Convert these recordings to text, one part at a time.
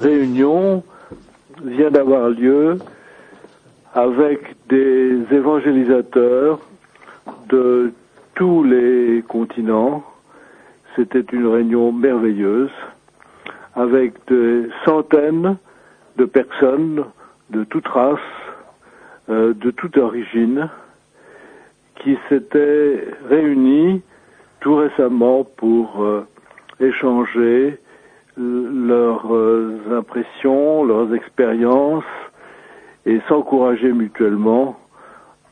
réunion vient d'avoir lieu avec des évangélisateurs de tous les continents. C'était une réunion merveilleuse avec des centaines de personnes de toute race, de toute origine, qui s'étaient réunies tout récemment pour échanger leurs impressions, leurs expériences et s'encourager mutuellement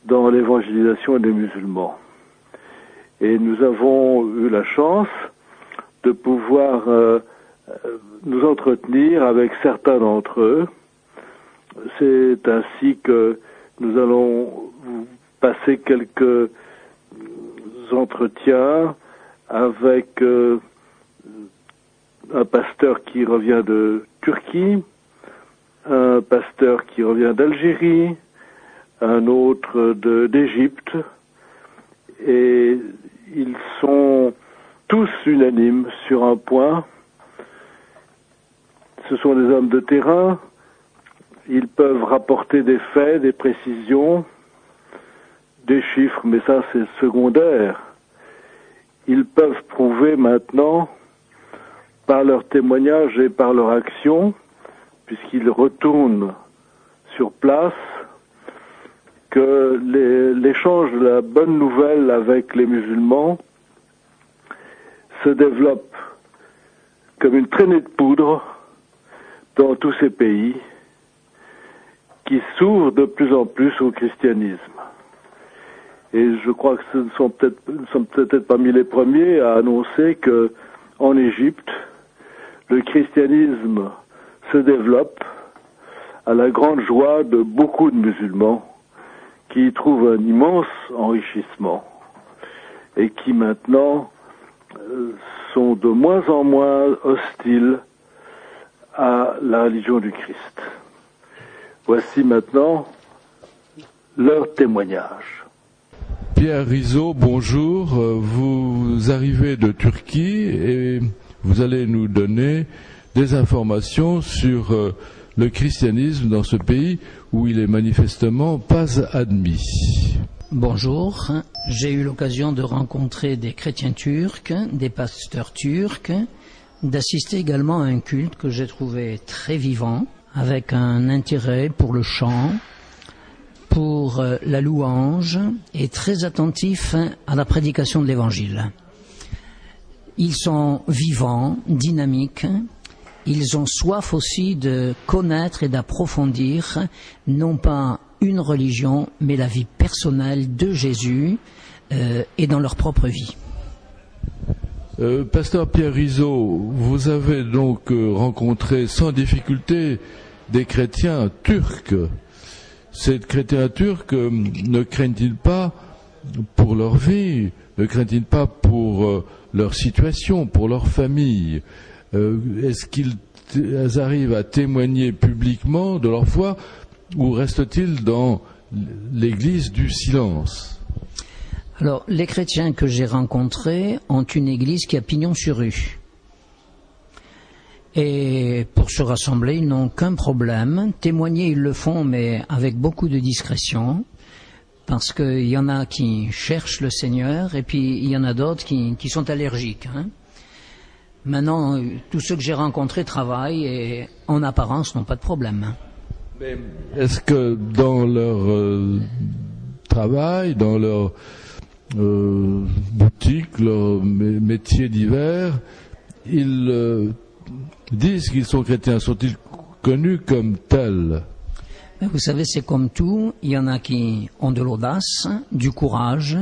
dans l'évangélisation des musulmans. Et nous avons eu la chance de pouvoir nous entretenir avec certains d'entre eux. C'est ainsi que nous allons passer quelques entretiens avec un pasteur qui revient de Turquie, un pasteur qui revient d'Algérie, un autre d'Égypte, et ils sont tous unanimes sur un point. Ce sont des hommes de terrain, ils peuvent rapporter des faits, des précisions, des chiffres, mais ça c'est secondaire. Ils peuvent prouver maintenant, par leur témoignage et par leur action, puisqu'ils retournent sur place, que l'échange de la bonne nouvelle avec les musulmans se développe comme une traînée de poudre dans tous ces pays qui s'ouvrent de plus en plus au christianisme. Et je crois que nous sommes peut-être parmi les premiers à annoncer que en Égypte, le christianisme se développe à la grande joie de beaucoup de musulmans qui y trouvent un immense enrichissement et qui maintenant sont de moins en moins hostiles à la religion du Christ. Voici maintenant leur témoignage. Pierre Rizzo, bonjour. Vous arrivez de Turquie et vous allez nous donner des informations sur le christianisme dans ce pays où il est manifestement pas admis. Bonjour, j'ai eu l'occasion de rencontrer des chrétiens turcs, des pasteurs turcs, d'assister également à un culte que j'ai trouvé très vivant, avec un intérêt pour le chant, pour la louange et très attentif à la prédication de l'Évangile. Ils sont vivants, dynamiques, ils ont soif aussi de connaître et d'approfondir non pas une religion, mais la vie personnelle de Jésus et dans leur propre vie. Pasteur Pierre Rizzo, vous avez donc rencontré sans difficulté des chrétiens turcs. Ces chrétiens turcs ne craignent-ils pas pour leur vie, ne craignent-ils pas pour leur situation, pour leur famille? Est-ce qu'ils arrivent à témoigner publiquement de leur foi ou restent-ils dans l'église du silence? Alors, les chrétiens que j'ai rencontrés ont une église qui a pignon sur rue. Et pour se rassembler, ils n'ont aucun problème. Témoigner, ils le font, mais avec beaucoup de discrétion, parce qu'il y en a qui cherchent le Seigneur, et puis il y en a d'autres qui sont allergiques. Maintenant, tous ceux que j'ai rencontrés travaillent et en apparence n'ont pas de problème. Mais est-ce que dans leur travail, dans leur boutique, leur métier divers, ils disent qu'ils sont chrétiens? Sont-ils connus comme tels? Vous savez, c'est comme tout. Il y en a qui ont de l'audace, du courage.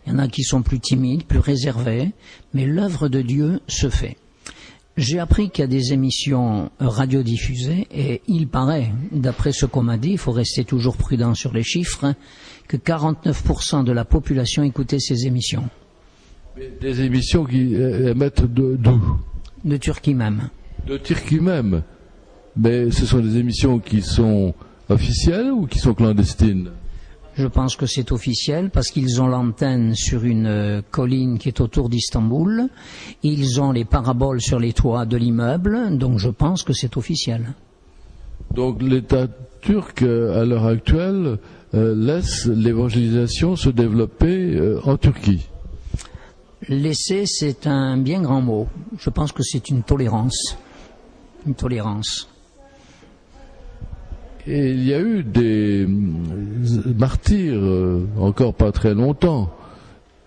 Il y en a qui sont plus timides, plus réservés. Mais l'œuvre de Dieu se fait. J'ai appris qu'il y a des émissions radiodiffusées et il paraît, d'après ce qu'on m'a dit, il faut rester toujours prudent sur les chiffres, que 49% de la population écoutait ces émissions. Mais des émissions qui émettent d'où? De Turquie même. De Turquie même. Mais ce sont des émissions qui sont officielles ou qui sont clandestines? Je pense que c'est officiel parce qu'ils ont l'antenne sur une colline qui est autour d'Istanbul. Ils ont les paraboles sur les toits de l'immeuble, donc je pense que c'est officiel. Donc l'État turc, à l'heure actuelle, laisse l'évangélisation se développer en Turquie. Laisser, c'est un bien grand mot. Je pense que c'est une tolérance. Une tolérance. Et il y a eu des martyrs, encore pas très longtemps,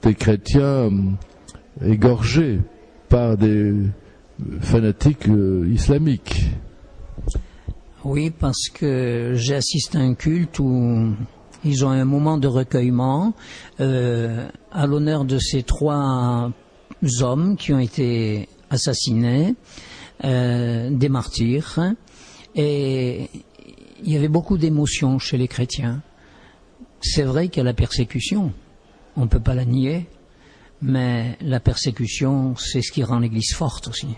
des chrétiens égorgés par des fanatiques islamiques. Oui, parce que j'ai assisté à un culte où ils ont un moment de recueillement à l'honneur de ces 3 hommes qui ont été assassinés, des martyrs, et il y avait beaucoup d'émotions chez les chrétiens. C'est vrai qu'il y a la persécution, on ne peut pas la nier, mais la persécution, c'est ce qui rend l'Église forte aussi.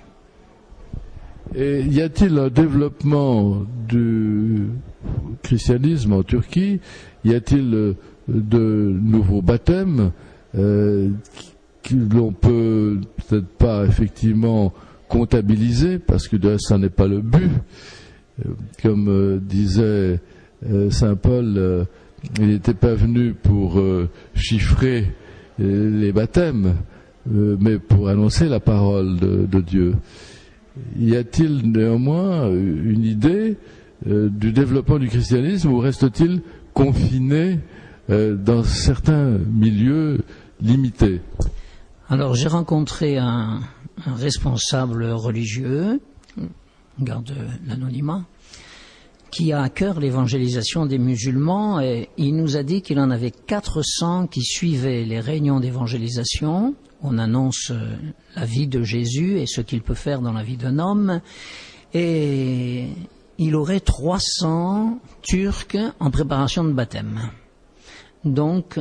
Et y a-t-il un développement du christianisme en Turquie? Y a-t-il de nouveaux baptêmes que l'on peut peut-être pas effectivement comptabiliser, parce que ça n'est pas le but. Comme disait saint Paul, il n'était pas venu pour chiffrer les baptêmes, mais pour annoncer la parole de Dieu. Y a-t-il néanmoins une idée du développement du christianisme, ou reste-t-il confiné dans certains milieux limités? Alors j'ai rencontré un responsable religieux, garde l'anonymat, qui a à cœur l'évangélisation des musulmans, et il nous a dit qu'il en avait 400 qui suivaient les réunions d'évangélisation. On annonce la vie de Jésus et ce qu'il peut faire dans la vie d'un homme, et il aurait 300 Turcs en préparation de baptême. Donc,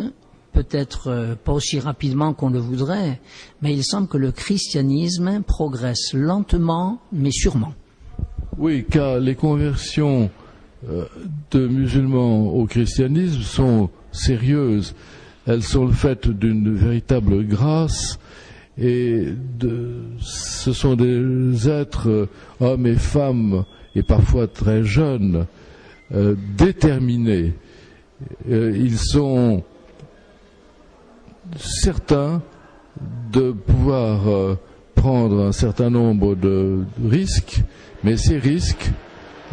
peut-être pas aussi rapidement qu'on le voudrait, mais il semble que le christianisme progresse lentement, mais sûrement. Oui, car les conversions de musulmans au christianisme sont sérieuses. Elles sont le fait d'une véritable grâce, et ce sont des êtres, hommes et femmes, et parfois très jeunes, déterminés. Ils sont certains de pouvoir prendre un certain nombre de risques, mais ces risques,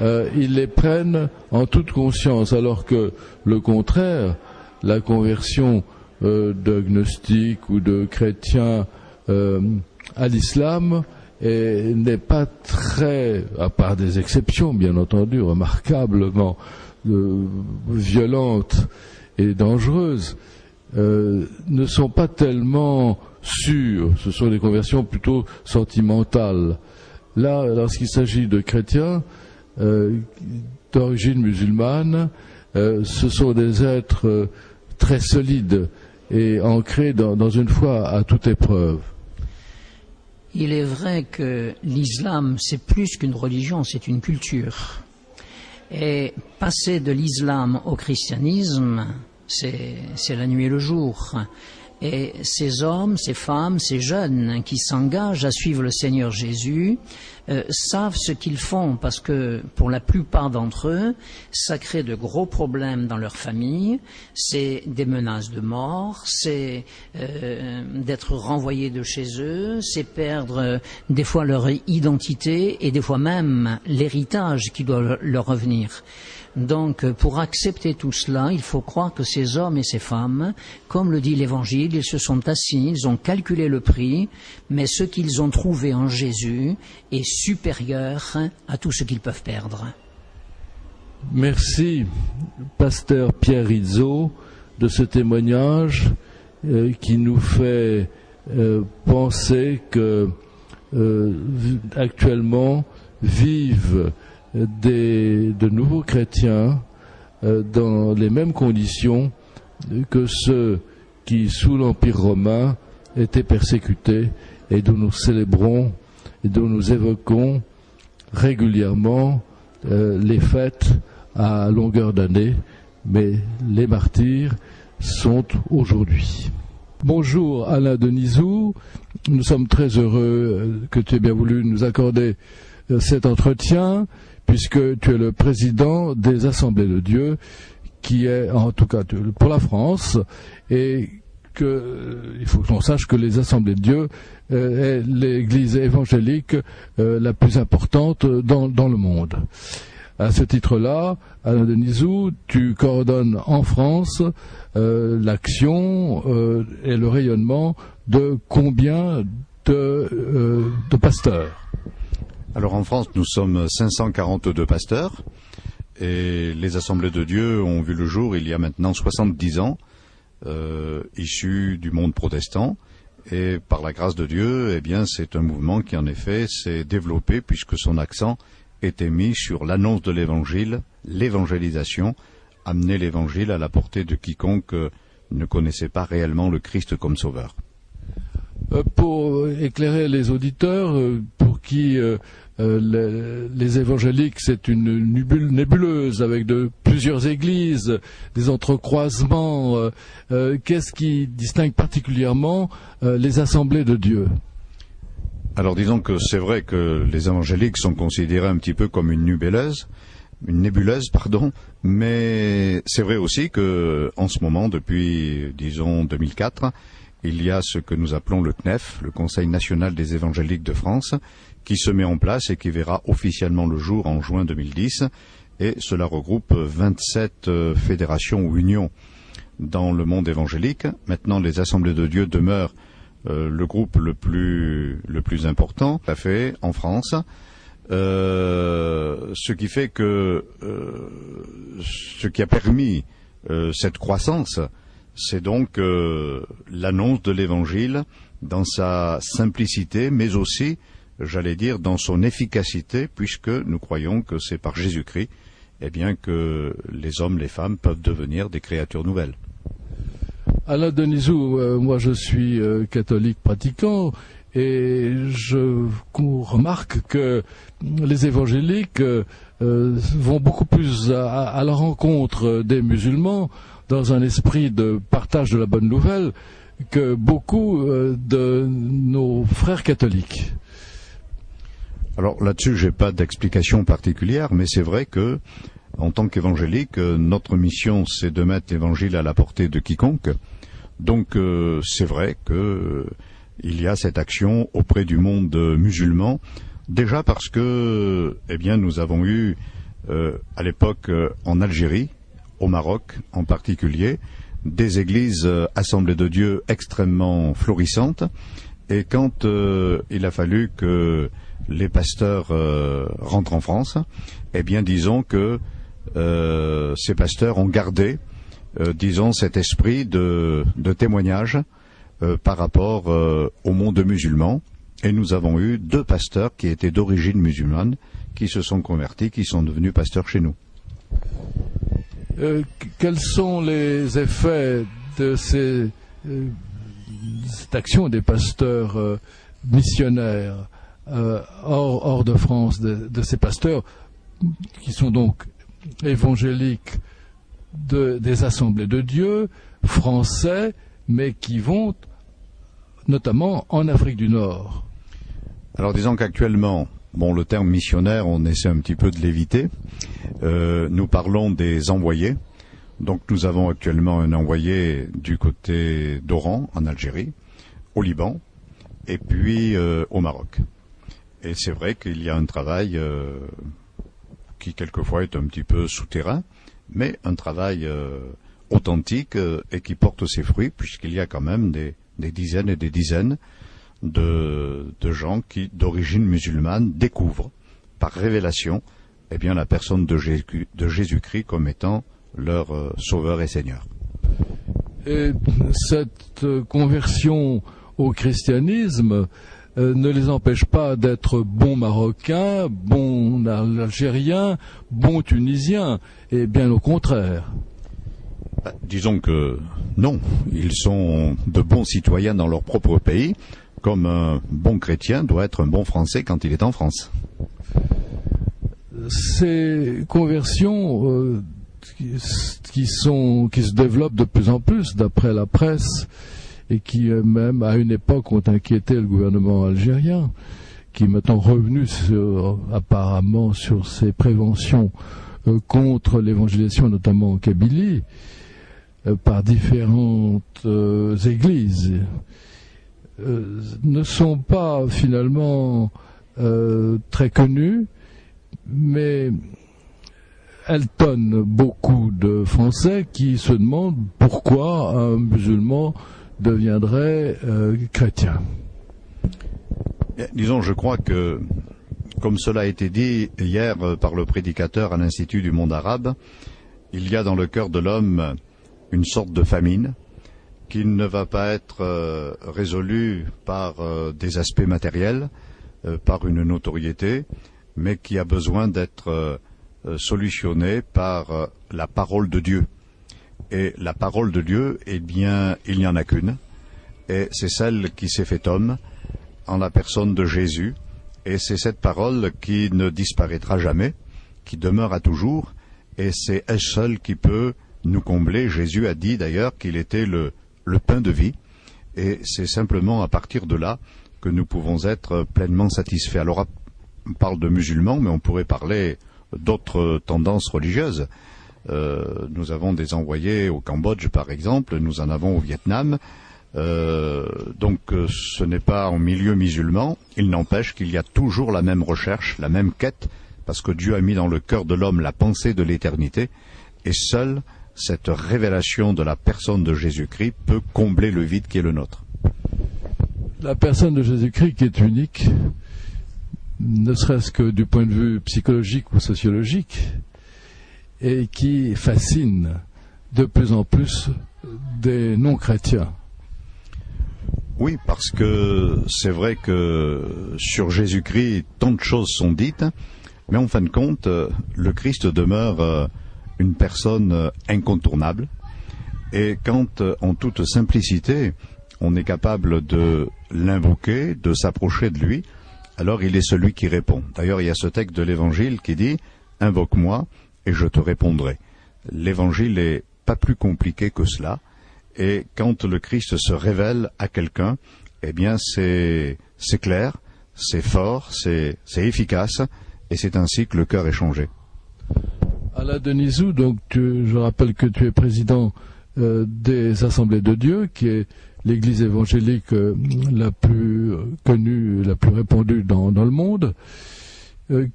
ils les prennent en toute conscience, alors que le contraire, la conversion d'agnostiques ou de chrétiens à l'islam n'est pas très, à part des exceptions bien entendu, remarquablement violentes et dangereuses, ne sont pas tellement sûrs. Ce sont des conversions plutôt sentimentales. Là, lorsqu'il s'agit de chrétiens d'origine musulmane, ce sont des êtres très solides et ancrés dans une foi à toute épreuve. Il est vrai que l'islam, c'est plus qu'une religion, c'est une culture. Et passer de l'islam au christianisme, c'est la nuit et le jour. Et ces hommes, ces femmes, ces jeunes qui s'engagent à suivre le Seigneur Jésus savent ce qu'ils font, parce que pour la plupart d'entre eux, ça crée de gros problèmes dans leur famille, c'est des menaces de mort, c'est d'être renvoyés de chez eux, c'est perdre des fois leur identité et des fois même l'héritage qui doit leur revenir. Donc, pour accepter tout cela, il faut croire que ces hommes et ces femmes, comme le dit l'Évangile, ils se sont assis, ils ont calculé le prix, mais ce qu'ils ont trouvé en Jésus est supérieur à tout ce qu'ils peuvent perdre. Merci, pasteur Pierre Rizzo, de ce témoignage qui nous fait penser que actuellement vivent de nouveaux chrétiens dans les mêmes conditions que ceux qui, sous l'Empire romain, étaient persécutés, et dont nous célébrons et dont nous évoquons régulièrement les fêtes à longueur d'année, mais les martyrs sont aujourd'hui. Bonjour Alain Denisou, nous sommes très heureux que tu aies bien voulu nous accorder cet entretien, puisque tu es le président des Assemblées de Dieu, qui est en tout cas pour la France, et il faut que l'on sache que les Assemblées de Dieu est l'église évangélique la plus importante dans le monde. À ce titre-là, Alain Denisou, tu coordonnes en France l'action et le rayonnement de combien de pasteurs? Alors en France, nous sommes 542 pasteurs et les Assemblées de Dieu ont vu le jour il y a maintenant 70 ans, issus du monde protestant. Et par la grâce de Dieu, eh bien, c'est un mouvement qui en effet s'est développé puisque son accent était mis sur l'annonce de l'évangile, l'évangélisation, amener l'évangile à la portée de quiconque ne connaissait pas réellement le Christ comme sauveur. Pour éclairer les auditeurs, pour qui les évangéliques c'est une nébuleuse avec plusieurs églises, des entrecroisements, qu'est-ce qui distingue particulièrement les assemblées de Dieu? Alors disons que c'est vrai que les évangéliques sont considérés un petit peu comme une nébuleuse, mais c'est vrai aussi que en ce moment, depuis disons 2004, il y a ce que nous appelons le CNEF, le Conseil national des évangéliques de France, qui se met en place et qui verra officiellement le jour en juin 2010, et cela regroupe 27 fédérations ou unions dans le monde évangélique. Maintenant, les Assemblées de Dieu demeurent le groupe le plus important, tout à fait, en France. Ce qui fait que ce qui a permis cette croissance, c'est donc l'annonce de l'Évangile dans sa simplicité, mais aussi, j'allais dire, dans son efficacité, puisque nous croyons que c'est par Jésus-Christ, eh bien, que les hommes, les femmes peuvent devenir des créatures nouvelles. Alain Denisou, moi je suis catholique pratiquant et je remarque que les évangéliques vont beaucoup plus à la rencontre des musulmans dans un esprit de partage de la bonne nouvelle que beaucoup de nos frères catholiques. Alors là-dessus, j'ai pas d'explication particulière, mais c'est vrai que en tant qu'évangélique, notre mission c'est de mettre l'évangile à la portée de quiconque. Donc c'est vrai que il y a cette action auprès du monde musulman, déjà parce que eh bien nous avons eu à l'époque en Algérie, au Maroc en particulier, des églises Assemblées de Dieu extrêmement florissantes, et quand il a fallu que les pasteurs rentrent en France, eh bien disons que ces pasteurs ont gardé disons cet esprit de témoignage par rapport au monde musulman, et nous avons eu 2 pasteurs qui étaient d'origine musulmane qui se sont convertis, qui sont devenus pasteurs chez nous. Quels sont les effets de cette action des pasteurs missionnaires hors de France, de ces pasteurs qui sont donc évangéliques des Assemblées de Dieu, français, mais qui vont notamment en Afrique du Nord? Alors disons qu'actuellement, le terme missionnaire, on essaie un petit peu de l'éviter. Nous parlons des envoyés. Donc nous avons actuellement un envoyé du côté d'Oran, en Algérie, au Liban, et puis au Maroc. Et c'est vrai qu'il y a un travail qui quelquefois est un petit peu souterrain, mais un travail authentique et qui porte ses fruits, puisqu'il y a quand même des dizaines et des dizaines de gens qui, d'origine musulmane, découvrent par révélation eh bien, la personne de Jésus-Christ comme étant leur sauveur et Seigneur. Et cette conversion au christianisme ne les empêche pas d'être bons Marocains, bons Algériens, bons Tunisiens, et bien au contraire. Disons que non, ils sont de bons citoyens dans leur propre pays, comme un bon chrétien doit être un bon Français quand il est en France. Ces conversions qui se développent de plus en plus d'après la presse et qui même à une époque ont inquiété le gouvernement algérien, qui est maintenant revenu apparemment sur ses préventions contre l'évangélisation, notamment en Kabylie, par différentes églises, ne sont pas finalement très connues, mais elles tonnent beaucoup de Français qui se demandent pourquoi un musulman deviendrait chrétien. Disons, je crois que, comme cela a été dit hier par le prédicateur à l'Institut du monde arabe, il y a dans le cœur de l'homme une sorte de famine qui ne va pas être résolue par des aspects matériels, par une notoriété, mais qui a besoin d'être solutionnée par la parole de Dieu. Et la parole de Dieu, eh bien, il n'y en a qu'une, et c'est celle qui s'est fait homme en la personne de Jésus, et c'est cette parole qui ne disparaîtra jamais, qui demeurera toujours, et c'est elle seule qui peut nous combler. Jésus a dit d'ailleurs qu'il était le pain de vie, et c'est simplement à partir de là que nous pouvons être pleinement satisfaits. Alors, on parle de musulmans, mais on pourrait parler d'autres tendances religieuses. Nous avons des envoyés au Cambodge, par exemple, nous en avons au Vietnam. Donc ce n'est pas en milieu musulman, il n'empêche qu'il y a toujours la même recherche, la même quête, parce que Dieu a mis dans le cœur de l'homme la pensée de l'éternité, et seule cette révélation de la personne de Jésus-Christ peut combler le vide qui est le nôtre. La personne de Jésus-Christ qui est unique, ne serait-ce que du point de vue psychologique ou sociologique, et qui fascine de plus en plus des non-chrétiens. Oui, parce que c'est vrai que sur Jésus-Christ, tant de choses sont dites, mais en fin de compte, le Christ demeure une personne incontournable. Et quand, en toute simplicité, on est capable de l'invoquer, de s'approcher de lui, alors il est celui qui répond. D'ailleurs, il y a ce texte de l'Évangile qui dit « Invoque-moi et je te répondrai ». L'Évangile n'est pas plus compliqué que cela. Et quand le Christ se révèle à quelqu'un, eh bien c'est clair, c'est fort, c'est efficace, et c'est ainsi que le cœur est changé. Alain Denisou, donc je rappelle que tu es président des Assemblées de Dieu, qui est l'église évangélique la plus connue, la plus répandue dans le monde.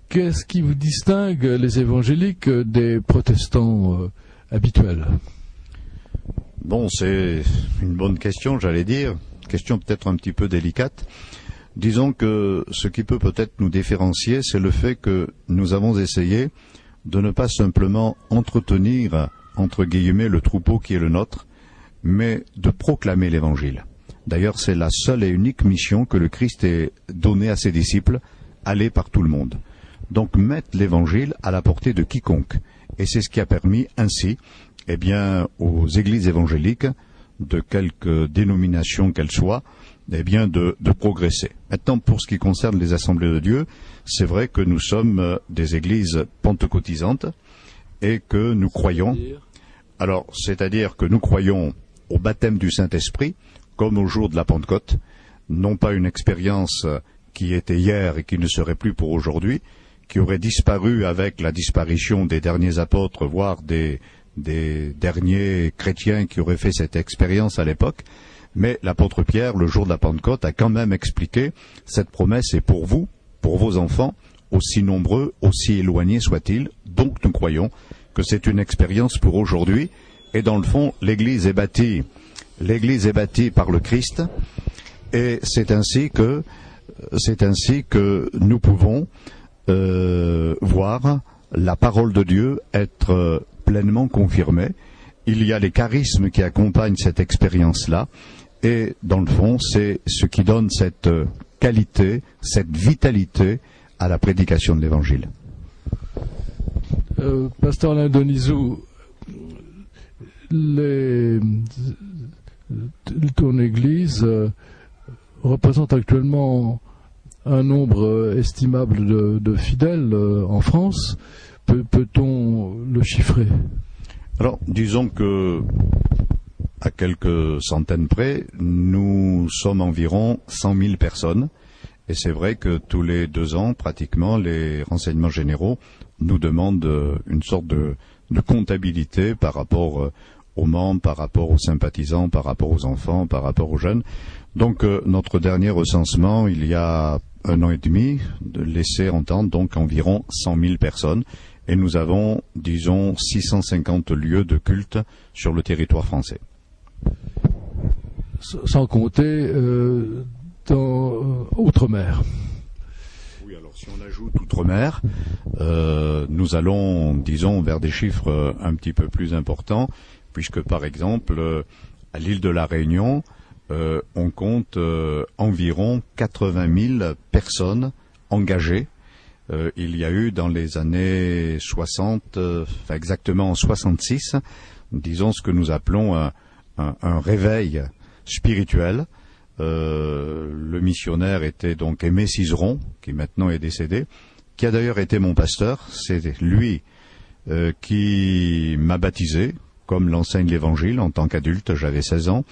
Qu'est-ce qui vous distingue, les évangéliques, des protestants habituels ? Bon, c'est une bonne question, j'allais dire. Question peut-être un petit peu délicate. Disons que ce qui peut peut-être nous différencier, c'est le fait que nous avons essayé de ne pas simplement entretenir, entre guillemets, le troupeau qui est le nôtre, mais de proclamer l'Évangile. D'ailleurs, c'est la seule et unique mission que le Christ ait donnée à ses disciples, aller par tout le monde. Donc, mettre l'Évangile à la portée de quiconque. Et c'est ce qui a permis ainsi, eh bien, aux églises évangéliques, de quelque dénomination qu'elles soient, eh bien, de progresser. Maintenant, pour ce qui concerne les assemblées de Dieu, c'est vrai que nous sommes des églises pentecôtisantes et que nous croyons. Alors, c'est-à-dire que nous croyons au baptême du Saint-Esprit, comme au jour de la Pentecôte, non pas une expérience qui était hier et qui ne serait plus pour aujourd'hui, qui aurait disparu avec la disparition des derniers apôtres, voire des derniers chrétiens qui auraient fait cette expérience à l'époque, mais l'apôtre Pierre, le jour de la Pentecôte, a quand même expliqué cette promesse est pour vous, pour vos enfants, aussi nombreux, aussi éloignés soient-ils. Donc nous croyons que c'est une expérience pour aujourd'hui, et dans le fond, l'Église est bâtie par le Christ, et c'est ainsi que nous pouvons voir la parole de Dieu être pleinement confirmée. Il y a les charismes qui accompagnent cette expérience-là, et dans le fond, c'est ce qui donne cette qualité, cette vitalité à la prédication de l'Évangile. Pasteur Alain Denisou, ton Église représente actuellement un nombre estimable de fidèles en France. Peut-on le chiffrer ? Alors, disons que, à quelques centaines près, nous sommes environ 100 000 personnes. Et c'est vrai que tous les 2 ans, pratiquement, les renseignements généraux nous demandent une sorte de comptabilité par rapport aux membres, par rapport aux sympathisants, par rapport aux enfants, par rapport aux jeunes. Donc, notre dernier recensement, il y a 1 an et demi, laissait entendre donc environ 100 000 personnes. Et nous avons, disons, 650 lieux de culte sur le territoire français. Sans compter dans Outre-mer. Oui, alors si on ajoute Outre-mer, nous allons, disons, vers des chiffres un petit peu plus importants, puisque par exemple, à l'île de la Réunion, on compte environ 80 000 personnes engagées. Il y a eu dans les années 60, exactement en 66, disons ce que nous appelons un réveil spirituel. Le missionnaire était donc Aimé Cizeron, qui maintenant est décédé, qui a d'ailleurs été mon pasteur. C'est lui qui m'a baptisé, comme l'enseigne l'Évangile, en tant qu'adulte, j'avais 16 ans,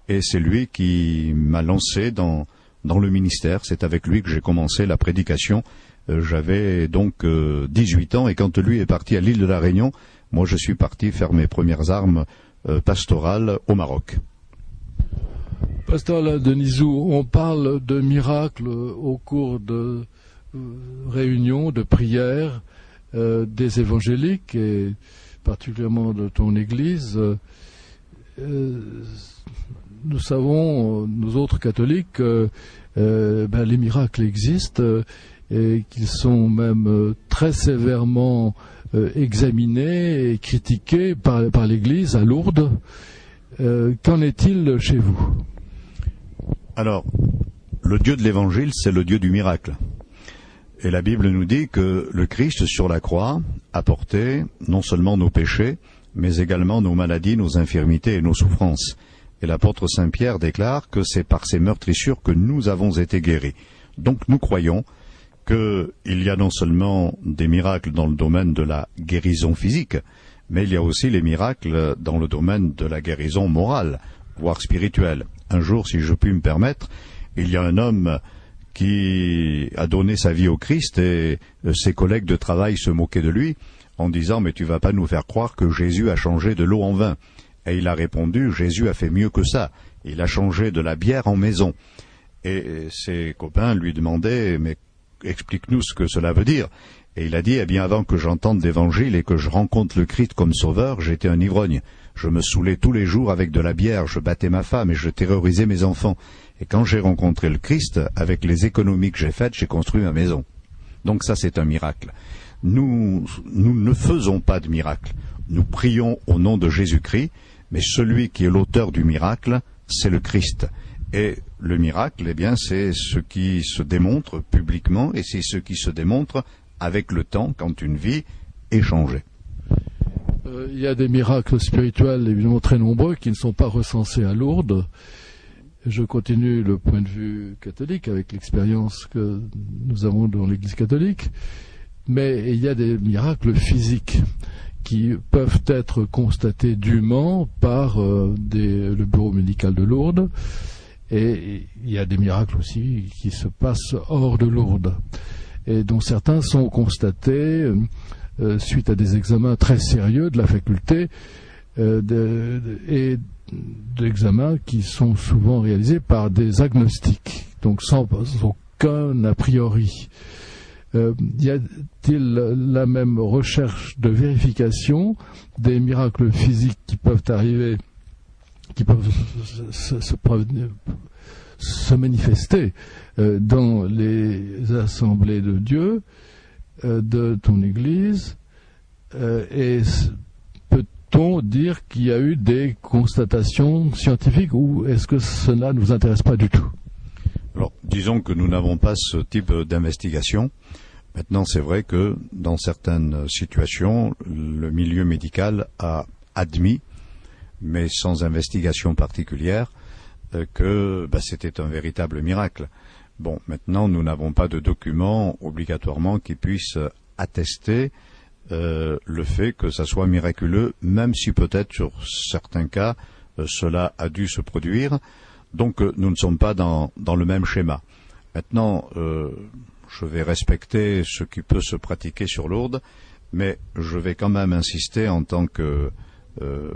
et c'est lui qui m'a lancé dans le ministère. C'est avec lui que j'ai commencé la prédication. J'avais donc 18 ans, et quand lui est parti à l'île de la Réunion, moi je suis parti faire mes premières armes pastorales au Maroc. Pasteur Denisou, on parle de miracles au cours de réunions, de prières des évangéliques, et particulièrement de ton Église. Nous savons, nous autres catholiques, que les miracles existent et qu'ils sont même très sévèrement examinés et critiqués par l'Église à Lourdes. Qu'en est-il chez vous ? Alors, le Dieu de l'Évangile, c'est le Dieu du miracle. Et la Bible nous dit que le Christ, sur la croix, a porté non seulement nos péchés, mais également nos maladies, nos infirmités et nos souffrances. Et l'apôtre Saint Pierre déclare que c'est par ces meurtrissures que nous avons été guéris. Donc nous croyons qu'il y a non seulement des miracles dans le domaine de la guérison physique, mais il y a aussi les miracles dans le domaine de la guérison morale, voire spirituelle. Un jour, si je puis me permettre, il y a un homme qui a donné sa vie au Christ et ses collègues de travail se moquaient de lui en disant « Mais tu vas pas nous faire croire que Jésus a changé de l'eau en vin ». Et il a répondu « Jésus a fait mieux que ça, il a changé de la bière en maison ». Et ses copains lui demandaient « Mais explique-nous ce que cela veut dire ». Et il a dit « Eh bien, avant que j'entende l'Évangile et que je rencontre le Christ comme sauveur, j'étais un ivrogne. Je me saoulais tous les jours avec de la bière, je battais ma femme et je terrorisais mes enfants. Et quand j'ai rencontré le Christ, avec les économies que j'ai faites, j'ai construit ma maison. » Donc ça, c'est un miracle. Nous ne faisons pas de miracle. Nous prions au nom de Jésus-Christ, mais celui qui est l'auteur du miracle, c'est le Christ. Et le miracle, eh bien, c'est ce qui se démontre publiquement et c'est ce qui se démontre avec le temps quand une vie est changée. Il y a des miracles spirituels évidemment très nombreux qui ne sont pas recensés à Lourdes. Je continue le point de vue catholique avec l'expérience que nous avons dans l'Église catholique, mais il y a des miracles physiques qui peuvent être constatés dûment par le bureau médical de Lourdes, et il y a des miracles aussi qui se passent hors de Lourdes, et dont certains sont constatés suite à des examens très sérieux de la faculté et d'examens qui sont souvent réalisés par des agnostiques, donc sans aucun a priori. Y a-t-il la même recherche de vérification des miracles physiques qui peuvent arriver, qui peuvent se manifester dans les assemblées de Dieu, de ton Église, et peut-on dire qu'il y a eu des constatations scientifiques, ou est-ce que cela ne vous intéresse pas du tout? Alors, disons que nous n'avons pas ce type d'investigation. Maintenant, c'est vrai que dans certaines situations, le milieu médical a admis, mais sans investigation particulière, que c'était un véritable miracle. Bon, maintenant, nous n'avons pas de documents obligatoirement qui puissent attester le fait que ça soit miraculeux, même si peut-être sur certains cas, cela a dû se produire. Donc nous ne sommes pas dans le même schéma. Maintenant, je vais respecter ce qui peut se pratiquer sur Lourdes, mais je vais quand même insister en tant que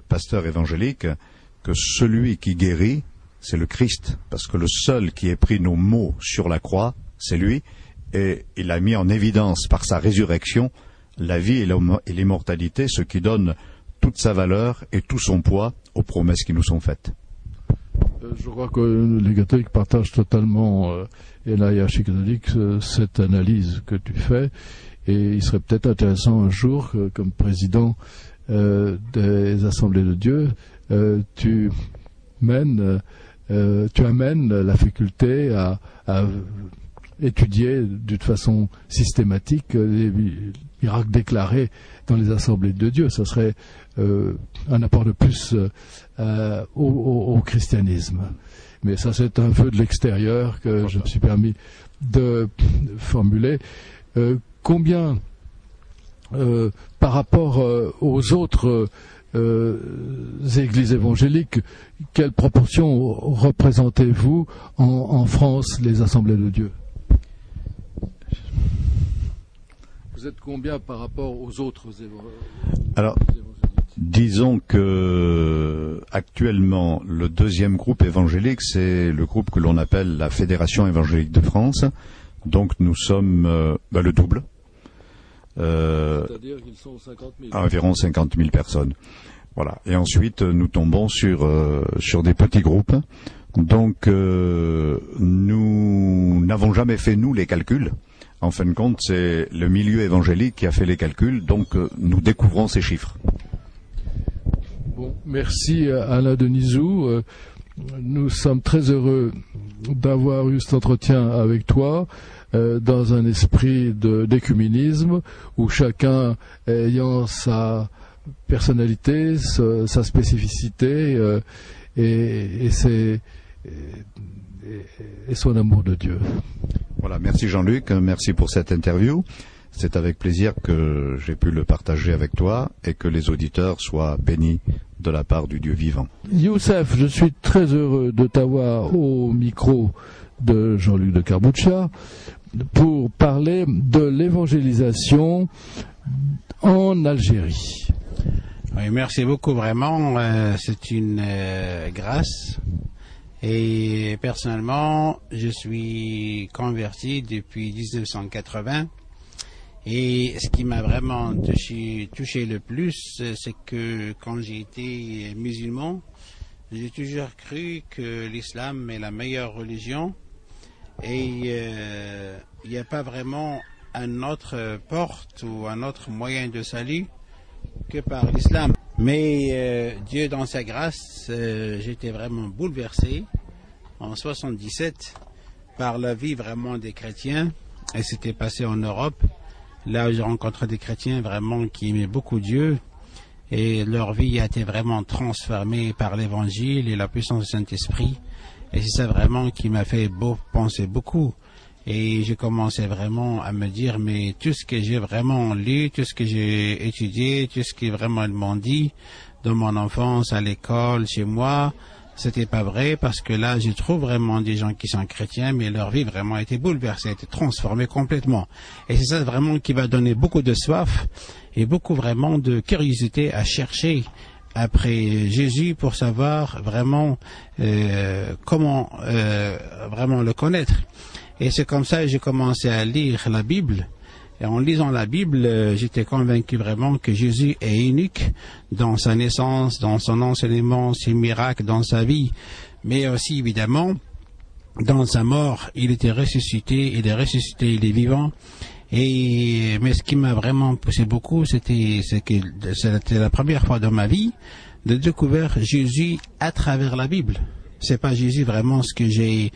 pasteur évangélique que celui qui guérit, c'est le Christ, parce que le seul qui ait pris nos maux sur la croix, c'est lui, et il a mis en évidence par sa résurrection la vie et l'immortalité, ce qui donne toute sa valeur et tout son poids aux promesses qui nous sont faites. Je crois que les catholiques partagent totalement, et l'hierarchie catholique, cette analyse que tu fais, et il serait peut-être intéressant un jour, comme président des Assemblées de Dieu, tu amènes la faculté à étudier d'une façon systématique les miracles déclarés dans les Assemblées de Dieu. Ce serait un apport de plus au christianisme. Mais ça, c'est un vœu de l'extérieur que je me suis permis de formuler. Combien, par rapport aux autres églises évangéliques, quelle proportion représentez-vous en France, les Assemblées de Dieu? Vous êtes combien par rapport aux autres évangéliques? Alors, disons que actuellement, le deuxième groupe évangélique, c'est le groupe que l'on appelle la Fédération évangélique de France. Donc nous sommes le double. C'est-à-dire qu'ils sont 50 000. Environ 50 000 personnes. Voilà. Et ensuite, nous tombons sur des petits groupes. Donc, nous n'avons jamais fait, nous, les calculs. En fin de compte, c'est le milieu évangélique qui a fait les calculs. Donc, nous découvrons ces chiffres. Bon, merci Alain Denisou. Nous sommes très heureux d'avoir eu cet entretien avec toi dans un esprit d'écuménisme où chacun ayant sa personnalité, sa spécificité et son amour de Dieu. Voilà, merci Jean-Luc, merci pour cette interview. C'est avec plaisir que j'ai pu le partager avec toi et que les auditeurs soient bénis de la part du Dieu vivant. Youssef, je suis très heureux de t'avoir au micro de Jean-Luc de Carbuccia pour parler de l'évangélisation en Algérie. Oui, merci beaucoup, vraiment. C'est une grâce. Et personnellement, je suis converti depuis 1980. Et ce qui m'a vraiment touché le plus, c'est que quand j'ai été musulman, j'ai toujours cru que l'islam est la meilleure religion. Et il n'y a pas vraiment une autre porte ou un autre moyen de salut que par l'islam. Mais Dieu, dans sa grâce, j'étais vraiment bouleversé en 77 par la vie vraiment des chrétiens. Et c'était passé en Europe. Là, j'ai rencontré des chrétiens vraiment qui aimaient beaucoup Dieu. Et leur vie a été vraiment transformée par l'évangile et la puissance du Saint-Esprit. Et c'est ça vraiment qui m'a fait penser beaucoup. Et j'ai commencé vraiment à me dire, mais tout ce que j'ai vraiment lu, tout ce que j'ai étudié, tout ce qui vraiment ils m'ont dit dans mon enfance, à l'école, chez moi, c'était pas vrai, parce que là, je trouve vraiment des gens qui sont chrétiens, mais leur vie vraiment a été bouleversée, a été transformée complètement. Et c'est ça vraiment qui va donner beaucoup de soif et beaucoup vraiment de curiosité à chercher après Jésus pour savoir vraiment comment vraiment le connaître. Et c'est comme ça que j'ai commencé à lire la Bible. Et en lisant la Bible, j'étais convaincu vraiment que Jésus est unique dans sa naissance, dans son enseignement, ses miracles, dans sa vie. Mais aussi, évidemment, dans sa mort, il était ressuscité, il est ressuscité, il est vivant. Mais ce qui m'a vraiment poussé beaucoup, c'était la première fois dans ma vie de découvrir Jésus à travers la Bible. C'est pas Jésus vraiment ce que j'ai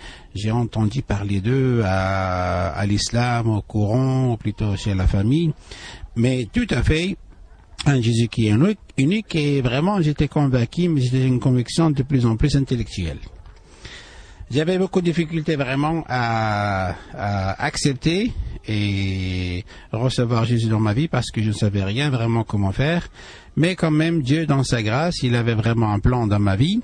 entendu parler d'eux à l'islam, au Coran, ou plutôt chez la famille, mais tout à fait un Jésus qui est unique et vraiment j'étais convaincu, mais c'était une conviction de plus en plus intellectuelle. J'avais beaucoup de difficultés vraiment à accepter et recevoir Jésus dans ma vie parce que je ne savais rien vraiment comment faire. Mais quand même, Dieu, dans sa grâce, il avait vraiment un plan dans ma vie.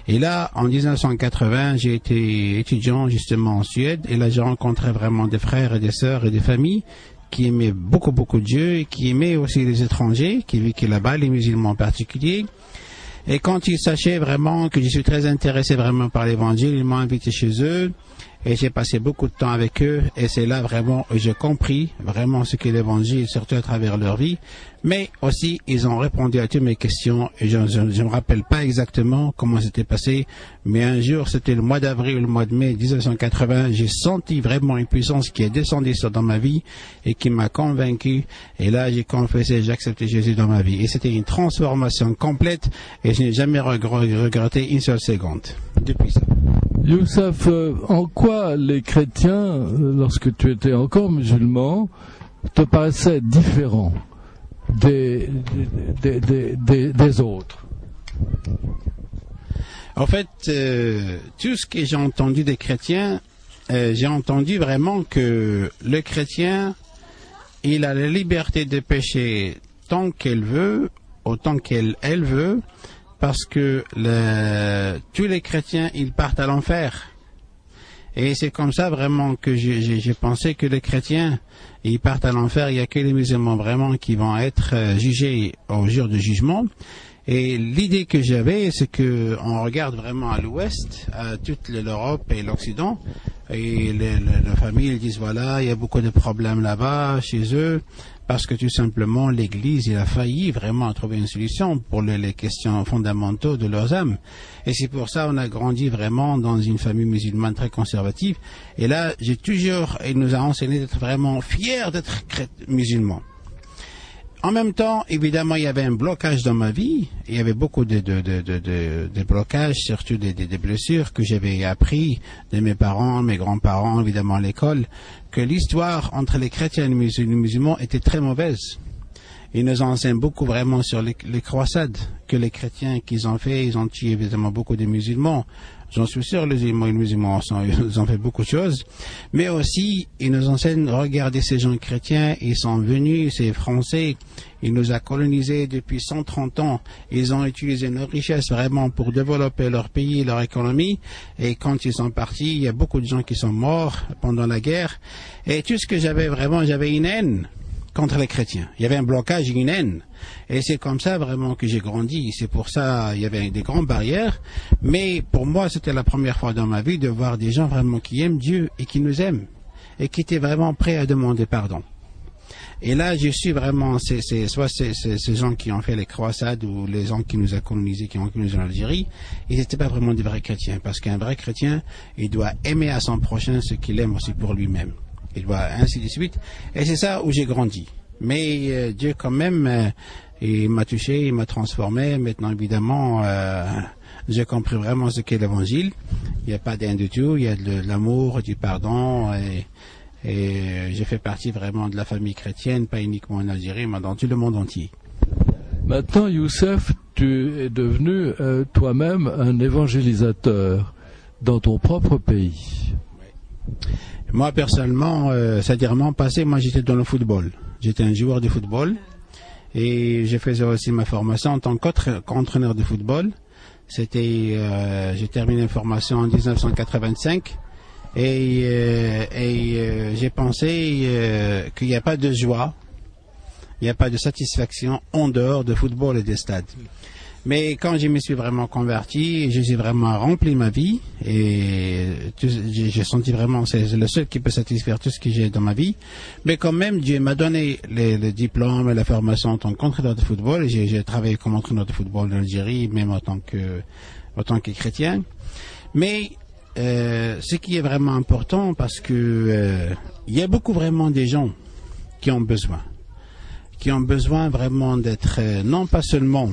Et là, en 1980, j'ai été étudiant justement en Suède. Et là, j'ai rencontré vraiment des frères et des sœurs et des familles qui aimaient beaucoup, beaucoup Dieu et qui aimaient aussi les étrangers qui vivaient là-bas, les musulmans en particulier. Et quand ils savaient vraiment que je suis très intéressé vraiment par l'évangile, ils m'ont invité chez eux. Et j'ai passé beaucoup de temps avec eux, et c'est là vraiment où j'ai compris vraiment ce qu'est l'évangile, surtout à travers leur vie. Mais aussi, ils ont répondu à toutes mes questions, et je ne me rappelle pas exactement comment c'était passé, mais un jour, c'était le mois d'avril ou le mois de mai 1980, j'ai senti vraiment une puissance qui est descendue dans ma vie, et qui m'a convaincu, et là, j'ai confessé, j'ai accepté Jésus dans ma vie. Et c'était une transformation complète, et je n'ai jamais regretté une seule seconde, depuis ça. Youssef, en quoi les chrétiens, lorsque tu étais encore musulman, te paraissaient différents des autres? En fait, tout ce que j'ai entendu des chrétiens, j'ai entendu vraiment que le chrétien, il a la liberté de pécher tant qu'elle veut, autant qu'elle veut, parce que tous les chrétiens, ils partent à l'enfer. Et c'est comme ça vraiment que j'ai pensé que les chrétiens, ils partent à l'enfer. Il n'y a que les musulmans vraiment qui vont être jugés au jour du jugement. Et l'idée que j'avais, c'est que on regarde vraiment à l'ouest, à toute l'Europe et l'Occident, et les familles disent voilà, il y a beaucoup de problèmes là-bas, chez eux, parce que tout simplement l'Église il a failli vraiment trouver une solution pour les questions fondamentales de leurs âmes. Et c'est pour ça qu'on a grandi vraiment dans une famille musulmane très conservative. Et là, il nous a enseigné d'être vraiment fiers d'être musulmans. En même temps, évidemment, il y avait un blocage dans ma vie. Il y avait beaucoup de blocages, surtout des blessures que j'avais appris de mes parents, mes grands-parents, évidemment à l'école, que l'histoire entre les chrétiens et les musulmans était très mauvaise. Ils nous enseignent beaucoup vraiment sur les croisades que les chrétiens qu'ils ont fait. Ils ont tué évidemment beaucoup de musulmans. J'en suis sûr, les musulmans ils ont fait beaucoup de choses. Mais aussi, ils nous enseignent, regardez ces gens chrétiens, ils sont venus, ces Français, ils nous ont colonisés depuis 130 ans. Ils ont utilisé nos richesses vraiment pour développer leur pays, leur économie. Et quand ils sont partis, il y a beaucoup de gens qui sont morts pendant la guerre. Et tout ce que j'avais vraiment, j'avais une haine contre les chrétiens. Il y avait un blocage, une haine. Et c'est comme ça vraiment que j'ai grandi. C'est pour ça il y avait des grandes barrières. Mais pour moi, c'était la première fois dans ma vie de voir des gens vraiment qui aiment Dieu et qui nous aiment. Et qui étaient vraiment prêts à demander pardon. Et là, je suis vraiment, soit ces gens qui ont fait les croisades ou les gens qui nous ont colonisés, qui ont colonisé l'Algérie, ils n'étaient pas vraiment des vrais chrétiens. Parce qu'un vrai chrétien, il doit aimer à son prochain ce qu'il aime aussi pour lui-même. Il doit ainsi de suite. Et c'est ça où j'ai grandi. Mais Dieu quand même, il m'a touché, il m'a transformé. Maintenant évidemment, j'ai compris vraiment ce qu'est l'évangile. Il n'y a pas d'haine du tout, il y a de l'amour, du pardon. Et j'ai fait partie vraiment de la famille chrétienne, pas uniquement en Algérie, mais dans tout le monde entier. Maintenant, Youssef, tu es devenu toi-même un évangélisateur dans ton propre pays. Oui. Moi, personnellement, c'est-à-dire mon passé, moi j'étais dans le football. J'étais un joueur de football et je faisais aussi ma formation en tant qu'entraîneur de football. J'ai terminé une formation en 1985 et j'ai pensé qu'il n'y a pas de joie, il n'y a pas de satisfaction en dehors de football et des stades. Mais quand je me suis vraiment converti, je suis vraiment rempli ma vie et j'ai senti vraiment c'est le seul qui peut satisfaire tout ce que j'ai dans ma vie. Mais quand même, Dieu m'a donné le diplôme et la formation en tant qu'entraîneur de football. J'ai travaillé comme entraîneur de football en Algérie, même en tant que chrétien. Mais ce qui est vraiment important, parce que il y a beaucoup vraiment des gens qui ont besoin vraiment d'être non pas seulement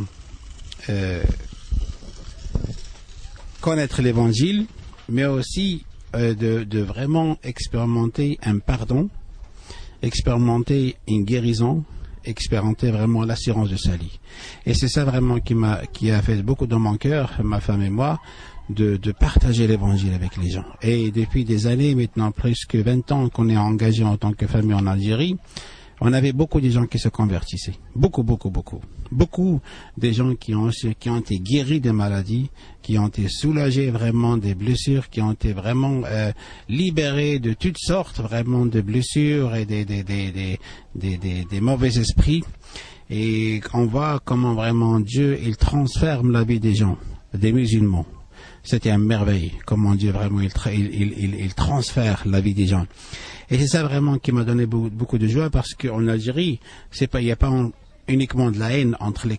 connaître l'évangile, mais aussi de vraiment expérimenter un pardon, expérimenter une guérison, expérimenter vraiment l'assurance de salut. Et c'est ça vraiment qui a fait beaucoup dans mon cœur, ma femme et moi, de partager l'évangile avec les gens. Et depuis des années, maintenant presque 20 ans qu'on est engagé en tant que famille en Algérie, on avait beaucoup de gens qui se convertissaient. Beaucoup. Beaucoup de gens qui ont été guéris des maladies, qui ont été soulagés vraiment des blessures, qui ont été vraiment libérés de toutes sortes vraiment de blessures et des mauvais esprits. Et on voit comment vraiment Dieu, il transforme la vie des gens, des musulmans. C'était une merveille, comment Dieu vraiment, il transfère la vie des gens. Et c'est ça vraiment qui m'a donné beaucoup de joie, parce qu'en Algérie, il n'y a pas uniquement de la haine entre les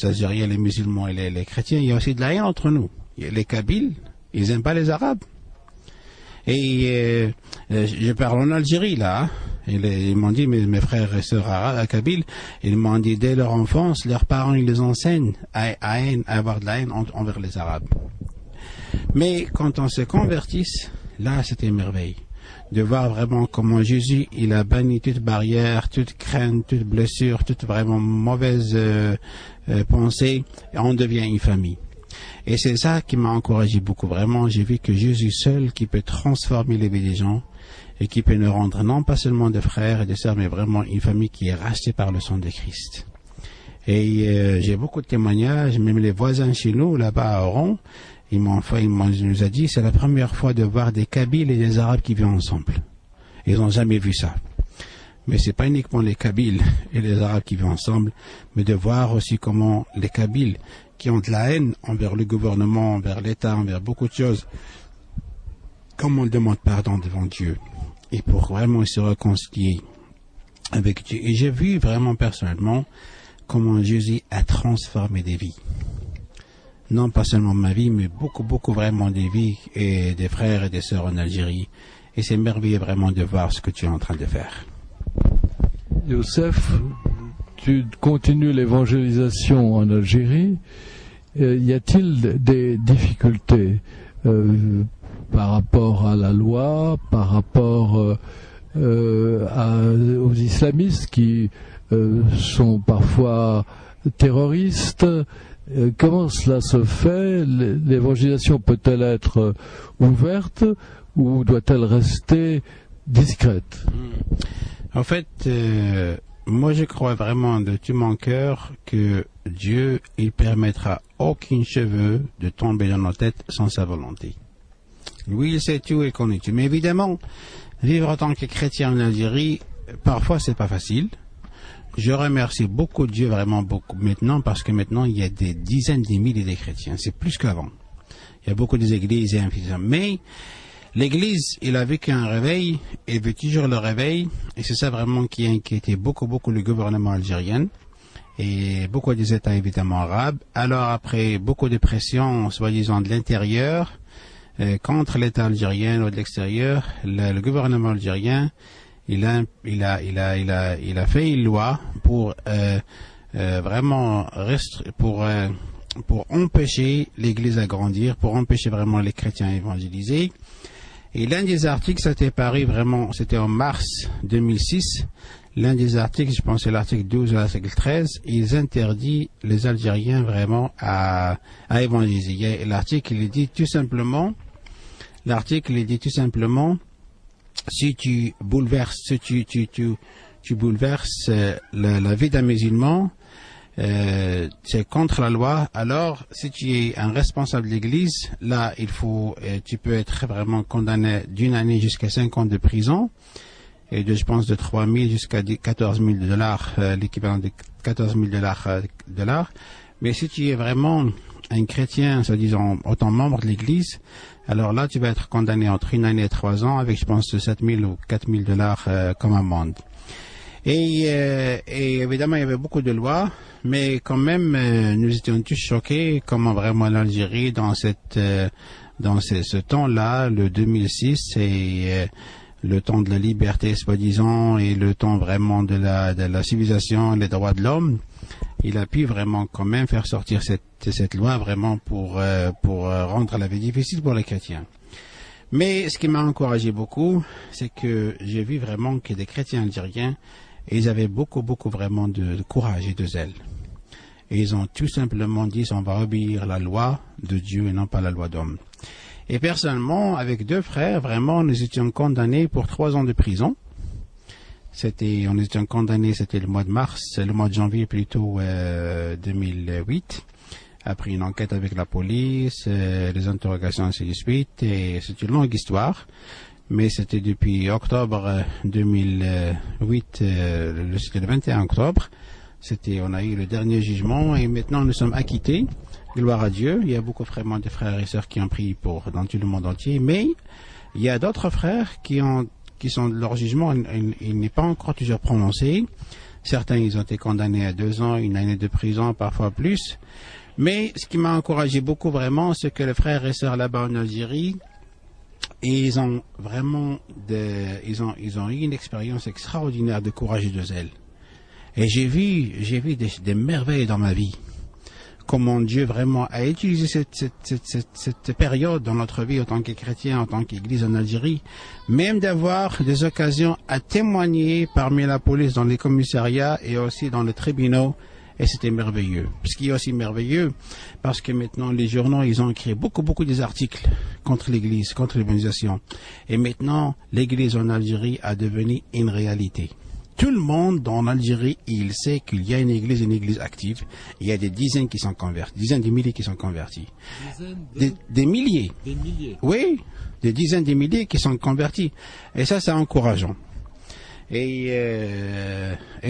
Algériens, les musulmans et les chrétiens, il y a aussi de la haine entre nous. Les Kabyles, ils n'aiment pas les Arabes. Et je parle en Algérie, là, hein. Ils m'ont dit, mes frères et sœurs arabes, Kabyles, ils m'ont dit, dès leur enfance, leurs parents, ils les enseignent à avoir de la haine envers les Arabes. Mais quand on se convertisse, là, c'était une merveille. De voir vraiment comment Jésus, il a banni toute barrière, toute crainte, toute blessure, toute vraiment mauvaise pensée, et on devient une famille. Et c'est ça qui m'a encouragé beaucoup, vraiment. J'ai vu que Jésus seul qui peut transformer les vies des gens et qui peut nous rendre non pas seulement des frères et des sœurs, mais vraiment une famille qui est rachetée par le sang de Christ. Et j'ai beaucoup de témoignages, même les voisins chez nous, là-bas à Oran, ils nous a dit, c'est la première fois de voir des Kabyles et des Arabes qui vivent ensemble. Ils n'ont jamais vu ça. Mais c'est pas uniquement les Kabyles et les Arabes qui vivent ensemble, mais de voir aussi comment les Kabyles qui ont de la haine envers le gouvernement, envers l'État, envers beaucoup de choses, comment on demande pardon devant Dieu, et pour vraiment se réconcilier avec Dieu. Et j'ai vu vraiment personnellement comment Jésus a transformé des vies. Non pas seulement ma vie, mais beaucoup vraiment des vies et des frères et des sœurs en Algérie. Et c'est merveilleux vraiment de voir ce que tu es en train de faire. Youssef, tu continues l'évangélisation en Algérie. Y a-t-il des difficultés par rapport à la loi, par rapport aux islamistes qui sont parfois terroristes? Comment cela se fait? L'évangélisation peut-elle être ouverte ou doit-elle rester discrète? En fait, moi je crois vraiment de tout mon cœur que Dieu, il permettra aucun cheveu de tomber dans nos têtes sans sa volonté. Lui, il sait tout et connaît tout. Mais évidemment, vivre en tant que chrétien en Algérie, parfois c'est pas facile. Je remercie beaucoup Dieu, vraiment beaucoup maintenant, parce que maintenant il y a des dizaines de milliers de chrétiens. C'est plus qu'avant. Il y a beaucoup d'églises et infiniment. Mais l'Église, il a vécu un réveil, et veut toujours le réveil, et c'est ça vraiment qui a inquiété beaucoup le gouvernement algérien, et beaucoup des États évidemment arabes. Alors après beaucoup de pression, soi-disant de l'intérieur, contre l'État algérien ou de l'extérieur, le gouvernement algérien, il a fait une loi pour vraiment pour empêcher l'Église à grandir, pour empêcher vraiment les chrétiens à évangéliser. Et l'un des articles, c'était en mars 2006, l'un des articles, je pense c'est l'article 12 ou l'article 13, ils interdisent les Algériens vraiment à évangéliser. L'article, il dit tout simplement, si tu bouleverses, tu bouleverses la vie d'un musulman, c'est contre la loi. Alors, si tu es un responsable de l'Église, là, tu peux être vraiment condamné d'une année jusqu'à 5 ans de prison, et je pense de 3 000 jusqu'à 14 000 $, l'équivalent de 14 000 $. Mais si tu es vraiment un chrétien, soi-disant, autant membre de l'Église, alors là, tu vas être condamné entre 1 année et 3 ans avec, je pense, 7 000 ou 4 000 $ comme amende. Et évidemment, il y avait beaucoup de lois, mais quand même, nous étions tous choqués comment vraiment l'Algérie, dans ce temps-là, le 2006, et le temps de la liberté, soi-disant, et le temps vraiment de la civilisation, les droits de l'homme, il a pu vraiment quand même faire sortir cette loi vraiment pour rendre la vie difficile pour les chrétiens. Mais ce qui m'a encouragé beaucoup, c'est que j'ai vu vraiment que des chrétiens algériens, ils avaient beaucoup vraiment de courage et de zèle. Et ils ont tout simplement dit on va obéir la loi de Dieu et non pas la loi d'homme. Et personnellement, avec 2 frères, vraiment, nous étions condamnés pour 3 ans de prison. On était condamnés, c'était le mois de mars, le mois de janvier plutôt 2008. Après une enquête avec la police, les interrogations ainsi de suite, et c'est une longue histoire. Mais c'était depuis octobre 2008, c'était le 21 octobre. On a eu le dernier jugement et maintenant nous sommes acquittés. Gloire à Dieu. Il y a beaucoup vraiment de frères et sœurs qui ont prié dans tout le monde entier. Mais il y a d'autres frères qui sont, leur jugement, il n'est pas encore toujours prononcé. Certains, ils ont été condamnés à 2 ans, 1 année de prison, parfois plus. Mais ce qui m'a encouragé beaucoup vraiment, c'est que les frères et sœurs là-bas en Algérie, ils ont vraiment ils ont eu une expérience extraordinaire de courage et de zèle. Et j'ai vu des merveilles dans ma vie. Comment Dieu vraiment a utilisé cette période dans notre vie en tant que chrétien, en tant qu'église en Algérie, même d'avoir des occasions à témoigner parmi la police dans les commissariats et aussi dans les tribunaux. Et c'était merveilleux. Ce qui est aussi merveilleux, parce que maintenant les journaux, ils ont écrit beaucoup des articles contre l'église, contre l'organisation. Et maintenant, l'église en Algérie a devenu une réalité. Tout le monde en Algérie, il sait qu'il y a une église active. Il y a des dizaines qui sont convertis, dizaines de milliers qui sont convertis. Des milliers. Des milliers. Oui, des dizaines de milliers qui sont convertis. Et ça, c'est encourageant. Et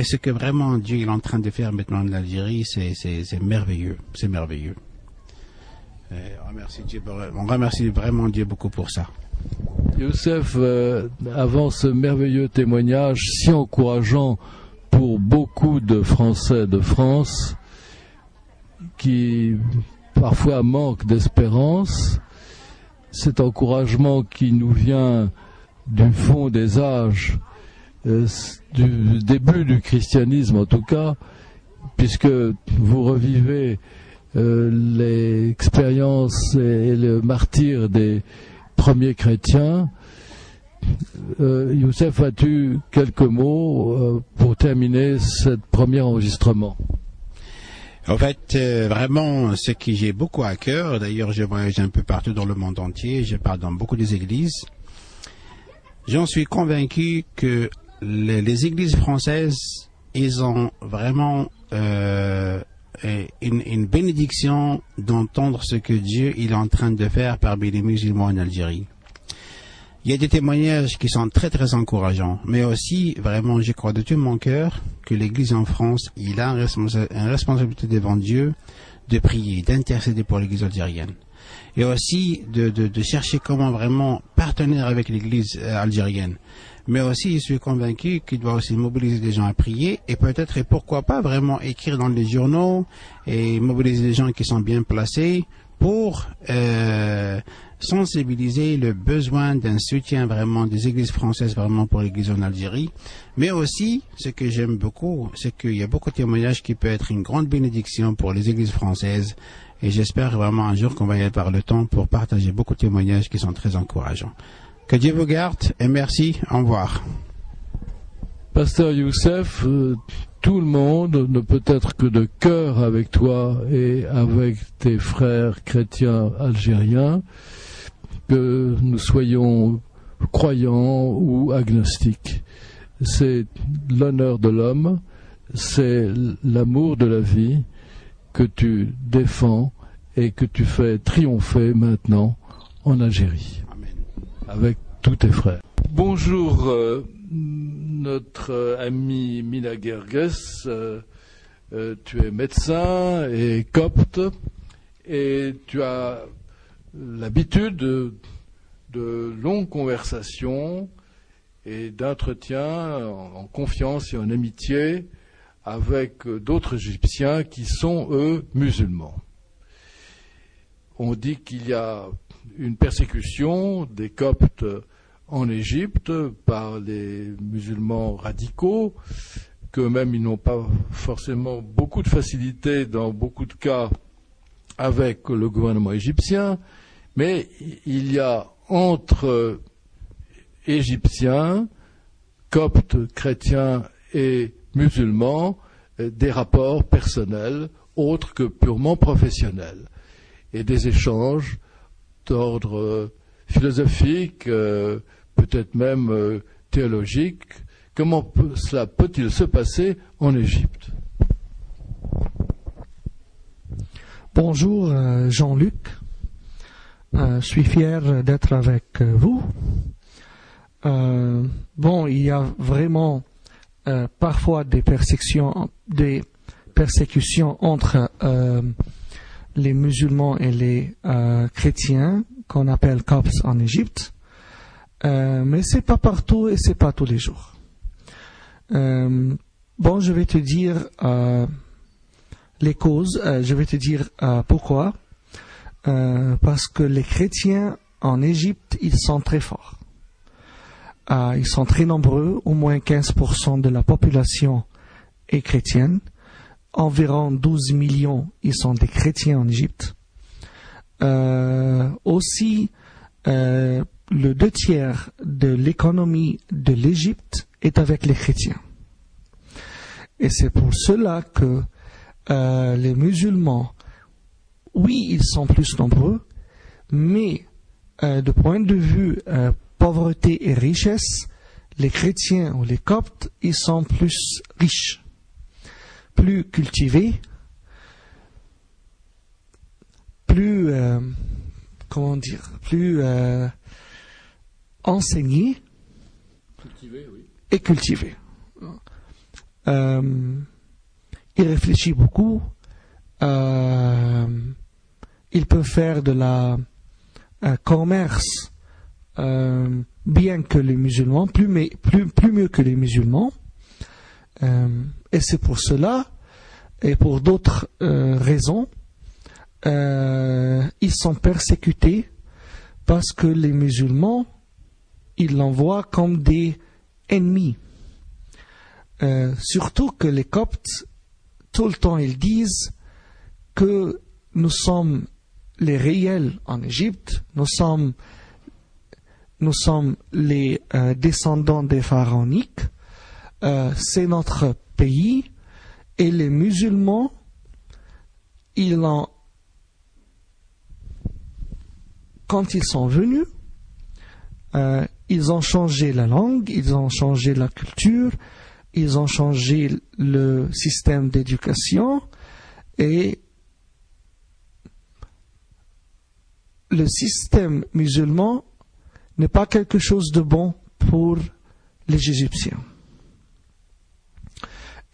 ce que vraiment Dieu est en train de faire maintenant en Algérie, c'est merveilleux. C'est merveilleux. On remercie vraiment Dieu beaucoup pour ça. Youssef, avant ce merveilleux témoignage si encourageant pour beaucoup de Français de France qui parfois manquent d'espérance, cet encouragement qui nous vient du fond des âges, du début du christianisme en tout cas, puisque vous revivez l'expérience et le martyre des premiers chrétiens. Youssef, as-tu quelques mots pour terminer ce premier enregistrement? En fait, vraiment, ce qui j'ai beaucoup à cœur, d'ailleurs je voyage un peu partout dans le monde entier, je parle dans beaucoup des églises, j'en suis convaincu que les églises françaises, ils ont vraiment une bénédiction d'entendre ce que Dieu il est en train de faire parmi les musulmans en Algérie. Il y a des témoignages qui sont très très encourageants, mais aussi vraiment je crois de tout mon cœur que l'Église en France il a une responsabilité devant Dieu de prier, d'intercéder pour l'Église algérienne, et aussi de chercher comment vraiment partenaire avec l'Église algérienne. Mais aussi, je suis convaincu qu'il doit aussi mobiliser des gens à prier et peut-être, et pourquoi pas, vraiment écrire dans les journaux et mobiliser des gens qui sont bien placés pour sensibiliser le besoin d'un soutien vraiment des églises françaises vraiment pour l'église en Algérie. Mais aussi, ce que j'aime beaucoup, c'est qu'il y a beaucoup de témoignages qui peuvent être une grande bénédiction pour les églises françaises. Et j'espère vraiment un jour qu'on va y avoir le temps pour partager beaucoup de témoignages qui sont très encourageants. Que Dieu vous garde et merci. Au revoir. Pasteur Youssef, tout le monde ne peut être que de cœur avec toi et avec tes frères chrétiens algériens, que nous soyons croyants ou agnostiques. C'est l'honneur de l'homme, c'est l'amour de la vie que tu défends et que tu fais triompher maintenant en Algérie. Avec tous tes frères. Bonjour, notre ami Mina Gerges, tu es médecin et copte, et tu as l'habitude de longues conversations et d'entretiens en confiance et en amitié avec d'autres Égyptiens qui sont, eux, musulmans. On dit qu'il y a une persécution des Coptes en Égypte par les musulmans radicaux, qu'eux-mêmes ils n'ont pas forcément beaucoup de facilité dans beaucoup de cas avec le gouvernement égyptien, mais il y a entre Égyptiens, Coptes, chrétiens et musulmans des rapports personnels autres que purement professionnels et des échanges d'ordre philosophique, peut-être même théologique. Comment cela peut-il se passer en Égypte? Bonjour Jean-Luc, je suis fier d'être avec vous. Il y a vraiment parfois des persécutions entre les musulmans et les chrétiens qu'on appelle Coptes en Égypte, mais c'est pas partout et c'est pas tous les jours. Je vais te dire les causes, je vais te dire pourquoi. Parce que les chrétiens en Égypte, ils sont très forts. Ils sont très nombreux, au moins 15% de la population est chrétienne. Environ 12 millions, ils sont des chrétiens en Égypte. Aussi, le 2/3 de l'économie de l'Égypte est avec les chrétiens. Et c'est pour cela que les musulmans, oui, ils sont plus nombreux, mais de point de vue pauvreté et richesse, les chrétiens ou les coptes, ils sont plus riches, plus cultivés, plus, plus enseignés et cultivés. Il réfléchit beaucoup. Il peut faire de la commerce bien que les musulmans, plus mieux que les musulmans. Et c'est pour cela, et pour d'autres raisons, ils sont persécutés parce que les musulmans, ils l'envoient comme des ennemis. Surtout que les Coptes, tout le temps, ils disent que nous sommes les réels en Égypte, nous sommes les descendants des pharaoniques, c'est notre pays, et les musulmans, quand ils sont venus, ils ont changé la langue, ils ont changé la culture, ils ont changé le système d'éducation, et le système musulman n'est pas quelque chose de bon pour les Égyptiens.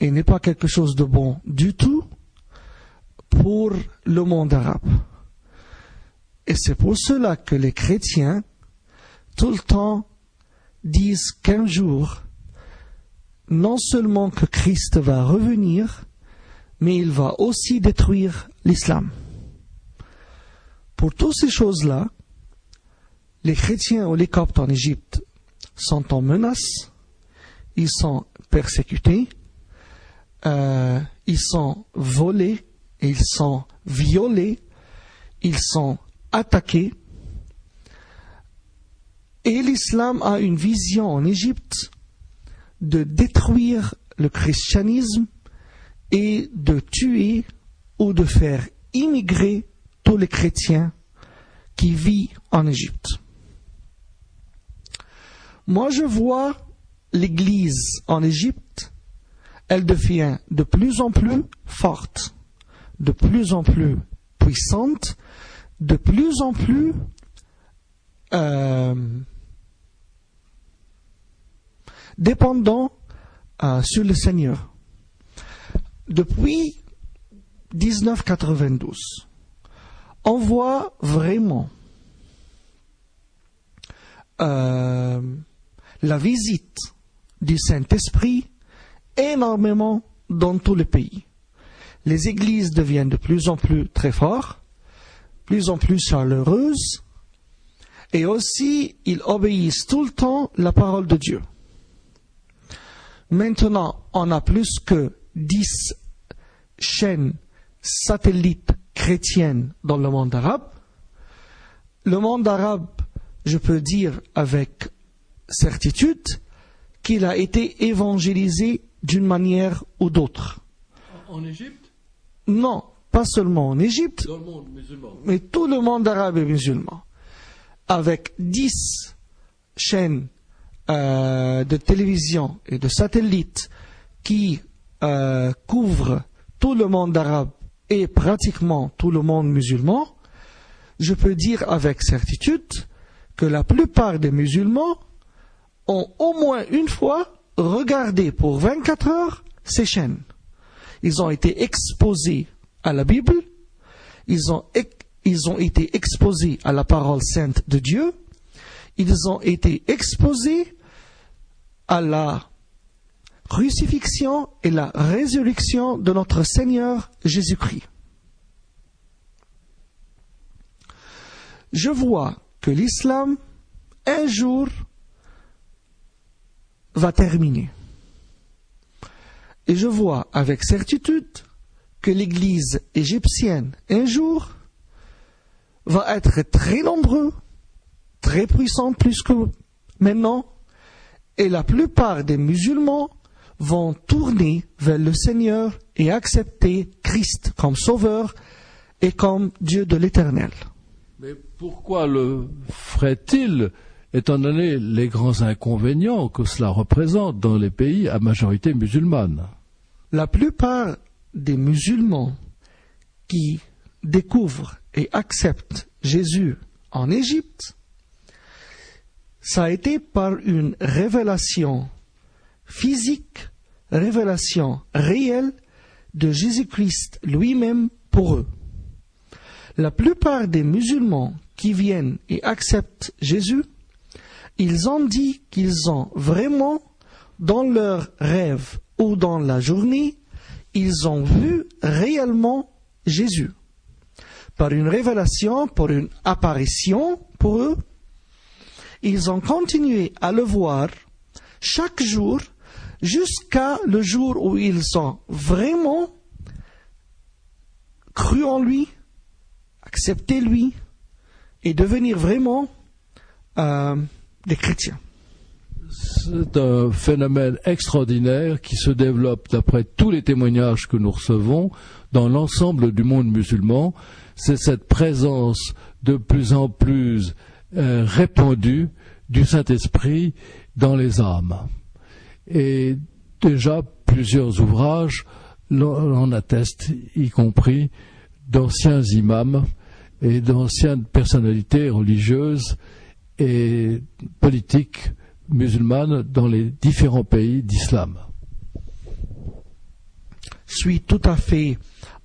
Et n'est pas quelque chose de bon du tout pour le monde arabe. Et c'est pour cela que les chrétiens, tout le temps, disent qu'un jour, non seulement que Christ va revenir, mais il va aussi détruire l'islam. Pour toutes ces choses-là, les chrétiens ou les coptes en Égypte sont en menace, ils sont persécutés, ils sont volés, ils sont violés, ils sont attaqués. Et l'islam a une vision en Égypte de détruire le christianisme et de tuer ou de faire immigrer tous les chrétiens qui vivent en Égypte. Moi, je vois l'Église en Égypte, elle devient de plus en plus forte, de plus en plus puissante, de plus en plus dépendant sur le Seigneur. Depuis 1992, on voit vraiment la visite du Saint-Esprit énormément dans tout le pays. Les églises deviennent de plus en plus très fortes, plus en plus chaleureuses, et aussi ils obéissent tout le temps à la parole de Dieu. Maintenant, on a plus que 10 chaînes satellites chrétiennes dans le monde arabe. Le monde arabe, je peux dire avec certitude qu'il a été évangélisé d'une manière ou d'autre. En Égypte? Non, pas seulement en Égypte, Dans le monde musulman. mais tout le monde arabe et musulman. Avec 10 chaînes de télévision et de satellites qui couvrent tout le monde arabe et pratiquement tout le monde musulman, je peux dire avec certitude que la plupart des musulmans ont au moins une fois regardé pour 24 heures ces chaînes. Ils ont été exposés à la Bible, ils ont été exposés à la parole sainte de Dieu, ils ont été exposés à la crucifixion et la résurrection de notre Seigneur Jésus-Christ. Je vois que l'islam, un jour, va terminer. Et je vois avec certitude que l'Église égyptienne, un jour, va être très nombreux, très puissant plus que maintenant, et la plupart des musulmans vont tourner vers le Seigneur et accepter Christ comme Sauveur et comme Dieu de l'Éternel. Mais pourquoi le ferait-il, étant donné les grands inconvénients que cela représente dans les pays à majorité musulmane? La plupart des musulmans qui découvrent et acceptent Jésus en Égypte, ça a été par une révélation physique, révélation réelle de Jésus-Christ lui-même pour eux. La plupart des musulmans qui viennent et acceptent Jésus, ils ont dit qu'ils ont vraiment, dans leur rêve ou dans la journée, ils ont vu réellement Jésus. Par une révélation, par une apparition pour eux, ils ont continué à le voir chaque jour jusqu'à le jour où ils ont vraiment cru en lui, accepté lui et devenir vraiment des chrétiens. C'est un phénomène extraordinaire qui se développe d'après tous les témoignages que nous recevons dans l'ensemble du monde musulman. C'est cette présence de plus en plus répandue du Saint-Esprit dans les âmes. Et déjà plusieurs ouvrages l'en attestent, y compris d'anciens imams et d'anciennes personnalités religieuses et politiques musulmanes dans les différents pays d'islam. Je suis tout à fait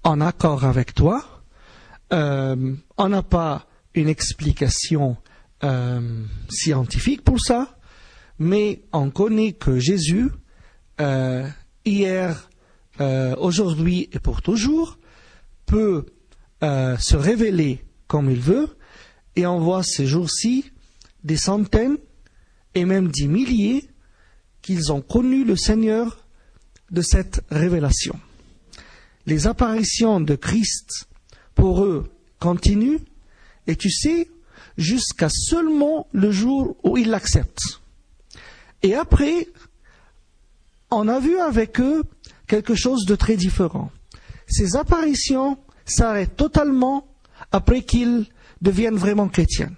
en accord avec toi. On n'a pas une explication scientifique pour ça, mais on connaît que Jésus, hier, aujourd'hui et pour toujours, peut se révéler comme il veut, et on voit ces jours-ci des centaines et même des milliers qu'ils ont connu le Seigneur de cette révélation. Les apparitions de Christ, pour eux, continuent, et tu sais, jusqu'à seulement le jour où ils l'acceptent. Et après, on a vu avec eux quelque chose de très différent. Ces apparitions s'arrêtent totalement après qu'ils deviennent vraiment chrétiens.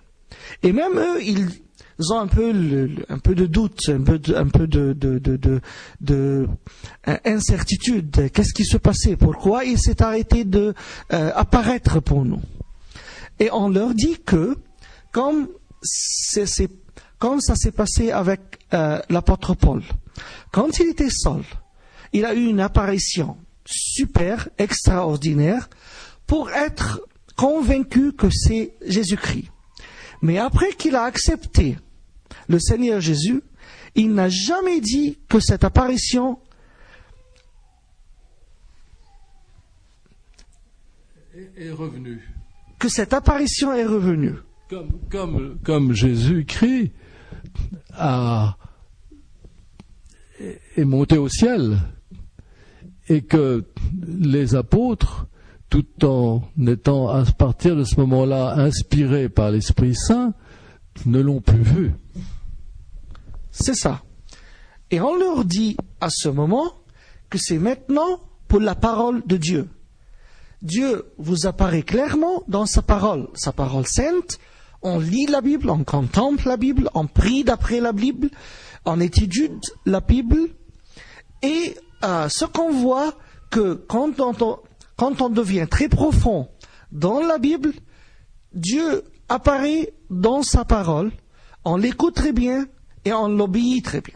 Et même eux, ils ont un peu de doute, un peu de incertitude. Qu'est-ce qui se passait? Pourquoi il s'est arrêté de apparaître pour nous? Et on leur dit que, comme ça s'est passé avec l'apôtre Paul, quand il était seul, il a eu une apparition super, extraordinaire, pour être convaincu que c'est Jésus-Christ. Mais après qu'il a accepté le Seigneur Jésus, il n'a jamais dit que cette apparition est revenue. Que cette apparition est revenue. Comme Jésus-Christ est monté au ciel, et que les apôtres, tout en étant à partir de ce moment-là inspirés par l'Esprit Saint, ne l'ont plus vu. C'est ça. Et on leur dit à ce moment que c'est maintenant pour la parole de Dieu. Dieu vous apparaît clairement dans sa parole sainte. On lit la Bible, on contemple la Bible, on prie d'après la Bible, on étudie la Bible. Et ce qu'on voit, que quand on devient très profond dans la Bible, Dieu apparaît dans sa parole, on l'écoute très bien et on l'obéit très bien.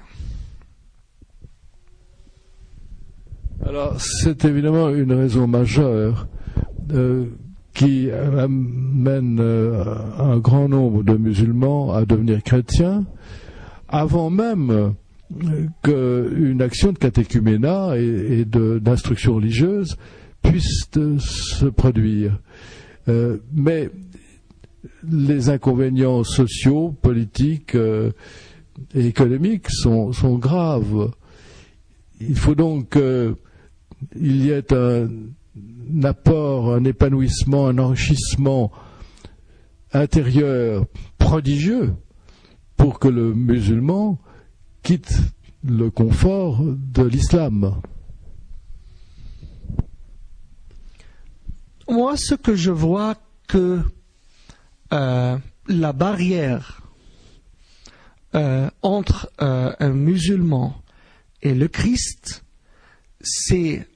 Alors, c'est évidemment une raison majeure qui amène un grand nombre de musulmans à devenir chrétiens avant même qu'une action de catéchuménat et d'instruction religieuse puisse se produire. Mais les inconvénients sociaux, politiques et économiques sont graves. Il faut donc qu'il y ait un apport, un épanouissement, un enrichissement intérieur prodigieux pour que le musulman quitte le confort de l'islam. Moi, ce que je vois, que la barrière entre un musulman et le Christ, c'est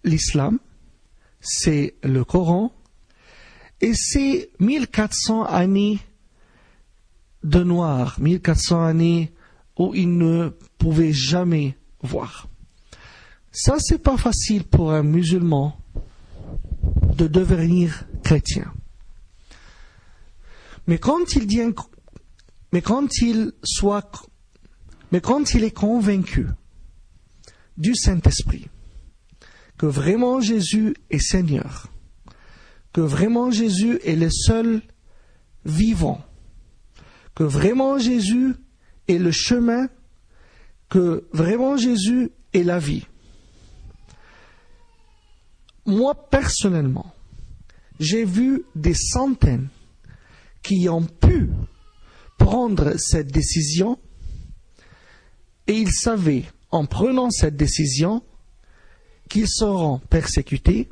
l'islam, c'est le Coran, et c'est 1400 années de noir, 1400 années où ils ne pouvaient jamais voir. Ça, c'est pas facile pour un musulman de devenir chrétien. Mais quand il est convaincu du Saint-Esprit, que vraiment Jésus est Seigneur, que vraiment Jésus est le seul vivant, que vraiment Jésus est le chemin, que vraiment Jésus est la vie. Moi, personnellement, j'ai vu des centaines qui ont pu prendre cette décision, et ils savaient, en prenant cette décision, qu'ils seront persécutés,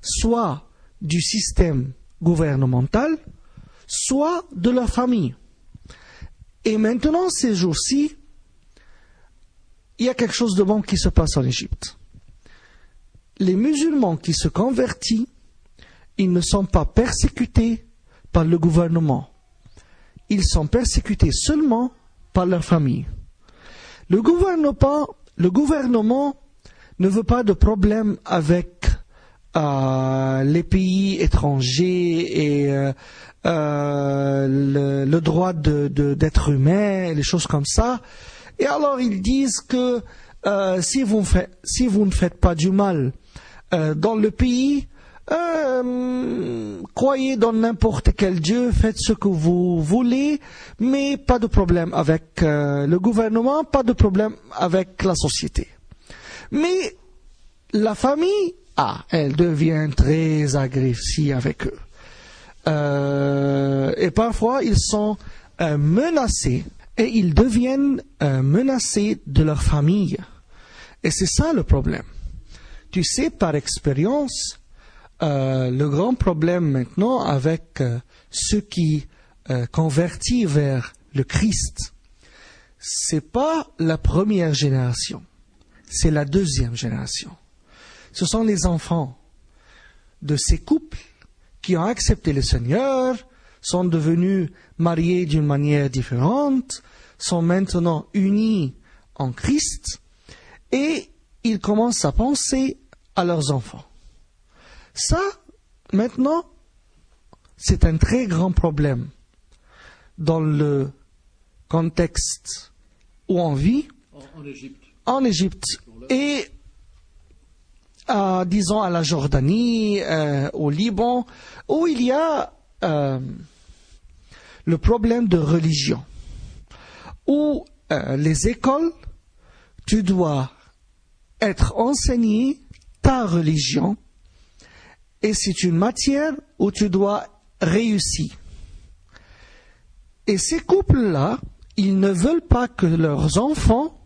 soit du système gouvernemental, soit de leur famille. Et maintenant, ces jours-ci, il y a quelque chose de bon qui se passe en Égypte. Les musulmans qui se convertissent, ils ne sont pas persécutés par le gouvernement. Ils sont persécutés seulement par leur famille. Le gouvernement ne veut pas de problème avec les pays étrangers et le droit d'être humain, et les choses comme ça. Et alors ils disent que si vous ne faites pas du mal dans le pays, croyez dans n'importe quel Dieu, faites ce que vous voulez, mais pas de problème avec le gouvernement, pas de problème avec la société. Mais la famille, elle devient très agressive avec eux. Et parfois, ils sont menacés et ils deviennent menacés de leur famille. Et c'est ça le problème. Tu sais, par expérience, le grand problème maintenant avec ceux qui convertissent vers le Christ, c'est pas la première génération, c'est la deuxième génération. Ce sont les enfants de ces couples qui ont accepté le Seigneur, sont devenus mariés d'une manière différente, sont maintenant unis en Christ, et ils commencent à penser à leurs enfants. Ça, maintenant, c'est un très grand problème dans le contexte où on vit, en Égypte, et disons à la Jordanie, au Liban, où il y a le problème de religion, où les écoles, tu dois être enseigné ta religion, et c'est une matière où tu dois réussir. Et ces couples-là, ils ne veulent pas que leurs enfants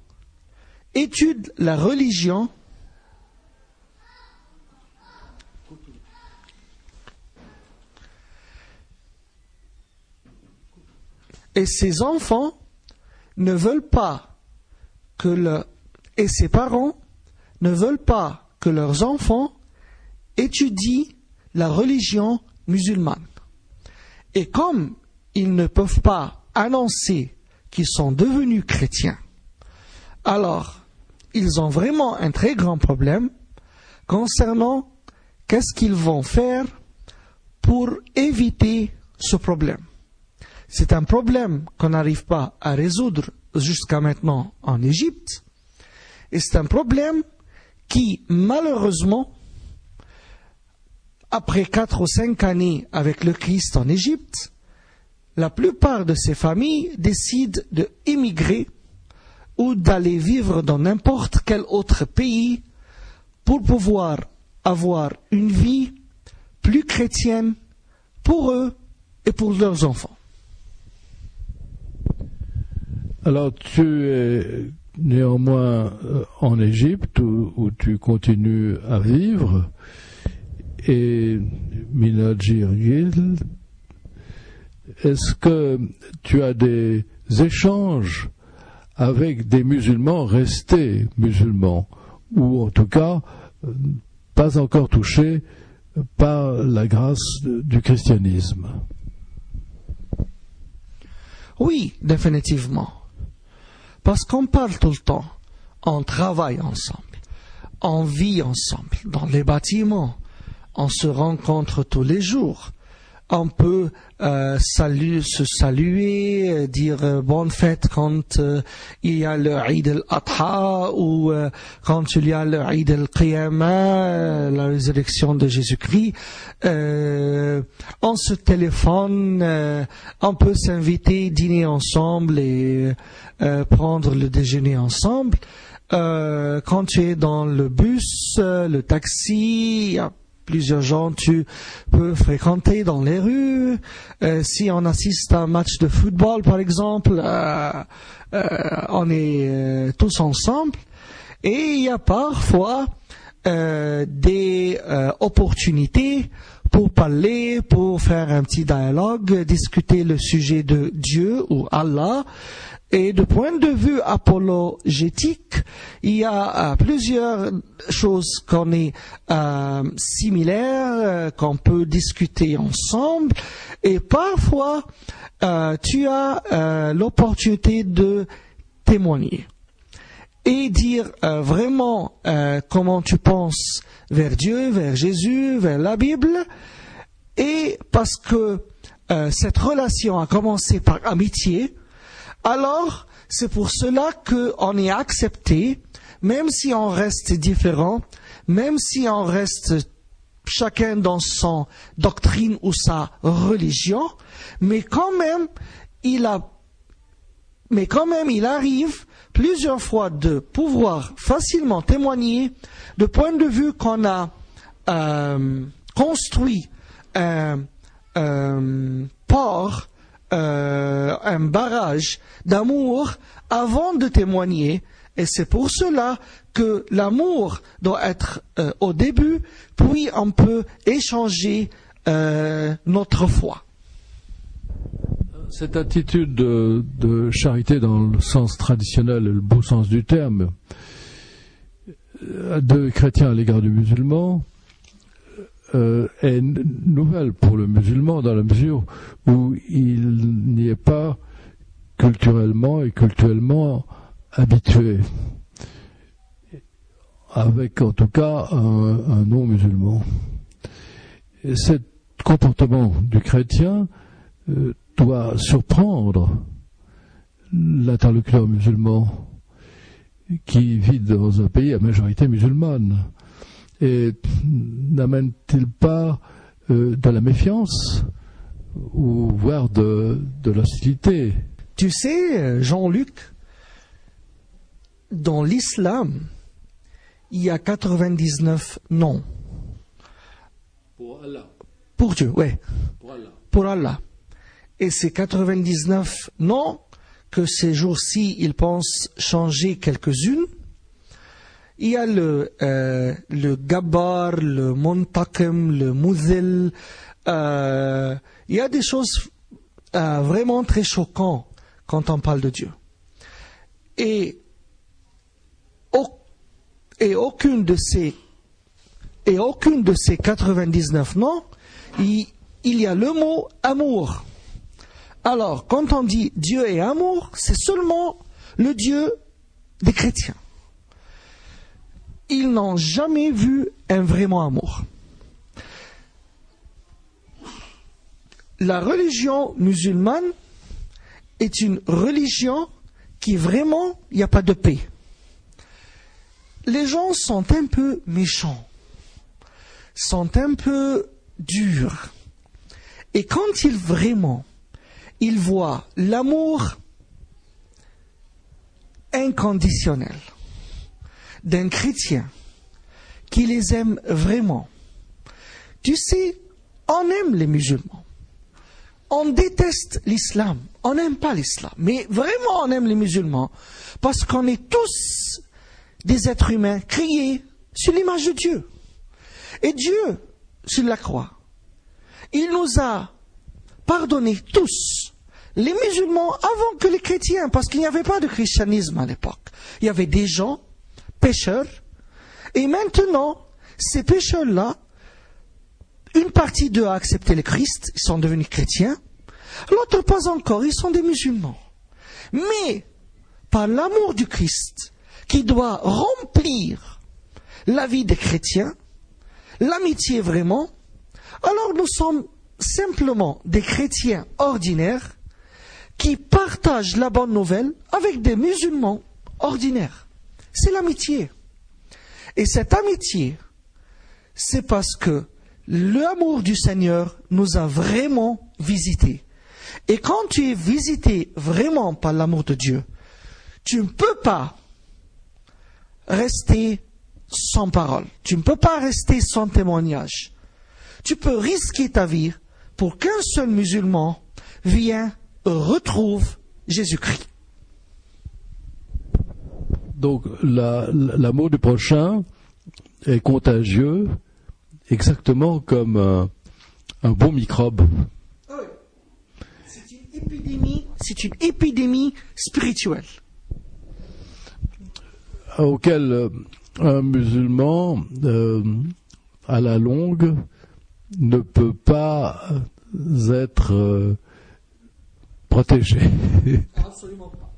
étudient la religion Et ces enfants ne veulent pas et ces parents ne veulent pas que leurs enfants étudient la religion musulmane. Et comme ils ne peuvent pas annoncer qu'ils sont devenus chrétiens, alors ils ont vraiment un très grand problème concernant qu'est-ce qu'ils vont faire pour éviter ce problème. C'est un problème qu'on n'arrive pas à résoudre jusqu'à maintenant en Égypte, et c'est un problème qui, malheureusement, après 4 ou 5 années avec le Christ en Égypte, la plupart de ces familles décident d'émigrer ou d'aller vivre dans n'importe quel autre pays pour pouvoir avoir une vie plus chrétienne pour eux et pour leurs enfants. Alors tu es néanmoins en Égypte où tu continues à vivre, et Minadjirgil, est-ce que tu as des échanges avec des musulmans restés musulmans, ou en tout cas pas encore touchés par la grâce du christianisme? Oui, définitivement. Parce qu'on parle tout le temps, on travaille ensemble, on vit ensemble dans les bâtiments, on se rencontre tous les jours. On peut se saluer, dire bonne fête quand il y a le Eid al-Adha ou quand il y a le Eid al-Qiyamah, la résurrection de Jésus-Christ. On se téléphone, on peut s'inviter, dîner ensemble et prendre le déjeuner ensemble. Quand tu es dans le bus, le taxi, il y a plusieurs gens tu peux fréquenter dans les rues. Si on assiste à un match de football, par exemple, on est tous ensemble. Et il y a parfois des opportunités pour parler, pour faire un petit dialogue, discuter le sujet de Dieu ou Allah. Et de point de vue apologétique, il y a plusieurs choses qu'on est similaires, qu'on peut discuter ensemble. Et parfois, tu as l'opportunité de témoigner et dire vraiment comment tu penses vers Dieu, vers Jésus, vers la Bible. Et parce que cette relation a commencé par amitié, alors, c'est pour cela qu'on est accepté, même si on reste différent, même si on reste chacun dans son doctrine ou sa religion, mais quand même, il arrive plusieurs fois de pouvoir facilement témoigner de point de vue qu'on a construit un port, un barrage d'amour avant de témoigner, et c'est pour cela que l'amour doit être au début, puis on peut échanger notre foi. Cette attitude de charité dans le sens traditionnel, le beau sens du terme, de chrétiens à l'égard du musulman, est nouvelle pour le musulman dans la mesure où il n'y est pas culturellement et cultuellement habitué, avec en tout cas un non-musulman. Et ce comportement du chrétien doit surprendre l'interlocuteur musulman qui vit dans un pays à majorité musulmane. Et n'amène-t-il pas de la méfiance ou voire de l'hostilité? Tu sais, Jean-Luc, dans l'islam, il y a 99 noms. Pour Allah. Pour Dieu, oui. Pour Allah. Pour Allah. Et ces 99 noms, que ces jours-ci, ils pensent changer quelques-unes. Il y a le Gabbar, le Muntakim, le Muzil. Il y a des choses vraiment très choquant quand on parle de Dieu. Et aucune de ces 99 noms, il y a le mot amour. Alors, quand on dit Dieu est amour, c'est seulement le Dieu des chrétiens. Ils n'ont jamais vu un vraiment amour. La religion musulmane est une religion qui vraiment, il n'y a pas de paix. Les gens sont un peu méchants, sont un peu durs. Et quand ils voient l'amour inconditionnel d'un chrétien qui les aime vraiment. Tu sais, on aime les musulmans. On déteste l'islam. On n'aime pas l'islam. Mais vraiment, on aime les musulmans. Parce qu'on est tous des êtres humains créés sur l'image de Dieu. Et Dieu, sur la croix, il nous a pardonné tous. Les musulmans avant que les chrétiens, parce qu'il n'y avait pas de christianisme à l'époque. Il y avait des gens, pécheurs, et maintenant, ces pécheurs-là, une partie d'eux a accepté le Christ, ils sont devenus chrétiens, l'autre pas encore, ils sont des musulmans. Mais, par l'amour du Christ, qui doit remplir la vie des chrétiens, l'amitié vraiment, alors nous sommes simplement des chrétiens ordinaires qui partagent la bonne nouvelle avec des musulmans ordinaires. C'est l'amitié. Et cette amitié, c'est parce que l'amour du Seigneur nous a vraiment visités. Et quand tu es visité vraiment par l'amour de Dieu, tu ne peux pas rester sans parole. Tu ne peux pas rester sans témoignage. Tu peux risquer ta vie pour qu'un seul musulman vienne retrouve Jésus-Christ. Donc l'amour du prochain est contagieux, exactement comme un bon microbe. Oui. C'est une épidémie spirituelle. Auquel un musulman, à la longue, ne peut pas être protégé. Absolument pas.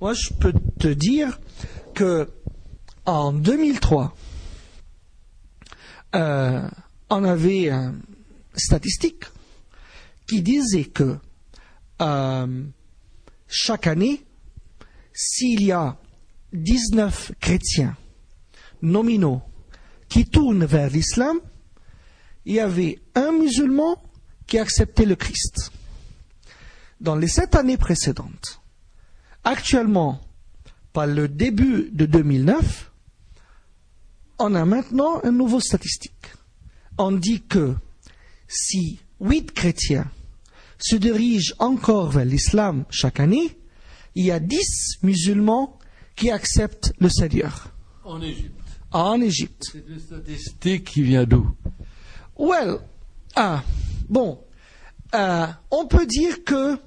Moi, je peux te dire que en 2003, on avait une statistique qui disait que chaque année, s'il y a 19 chrétiens nominaux qui tournent vers l'islam, il y avait un musulman qui acceptait le Christ. Dans les 7 années précédentes, actuellement, par le début de 2009, on a maintenant une nouvelle statistique. On dit que si 8 chrétiens se dirigent encore vers l'islam chaque année, il y a 10 musulmans qui acceptent le Seigneur. En Égypte. En Égypte. C'est une statistique qui vient d'où? On peut dire que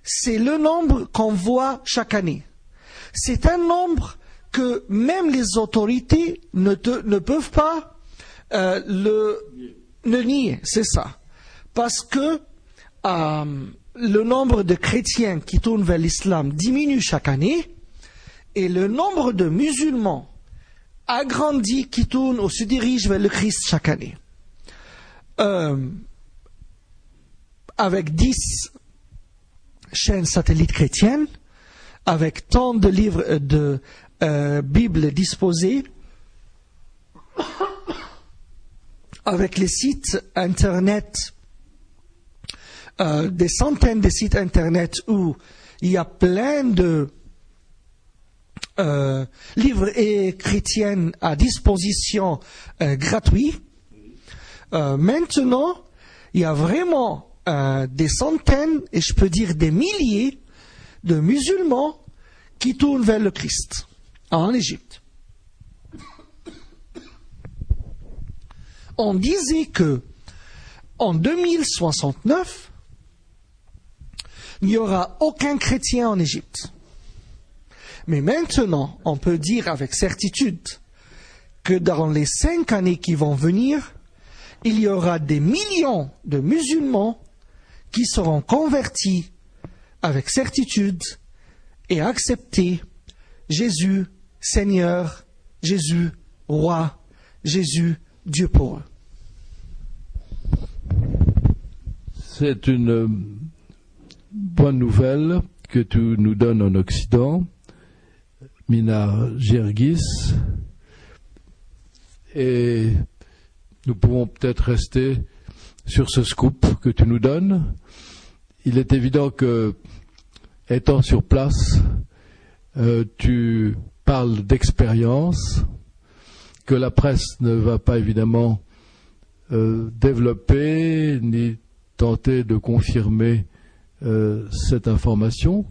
c'est le nombre qu'on voit chaque année. C'est un nombre que même les autorités ne peuvent pas le nier, c'est ça. Parce que le nombre de chrétiens qui tournent vers l'islam diminue chaque année et le nombre de musulmans agrandit qui tournent ou se dirigent vers le Christ chaque année. Avec 10 chaînes satellites chrétiennes, avec tant de livres de Bible disposés, avec les sites internet, des centaines de sites internet où il y a plein de livres et chrétiens à disposition gratuits. Maintenant, il y a vraiment des centaines, et je peux dire des milliers, de musulmans qui tournent vers le Christ en Égypte. On disait que en 2069, il n'y aura aucun chrétien en Égypte. Mais maintenant, on peut dire avec certitude que dans les 5 années qui vont venir, il y aura des millions de musulmans qui seront convertis avec certitude et accepter Jésus Seigneur, Jésus Roi, Jésus Dieu pour eux. C'est une bonne nouvelle que tu nous donnes en Occident, Mina Gergis, et nous pouvons peut-être rester sur ce scoop que tu nous donnes. Il est évident que, étant sur place, tu parles d'expérience, que la presse ne va pas évidemment développer ni tenter de confirmer cette information,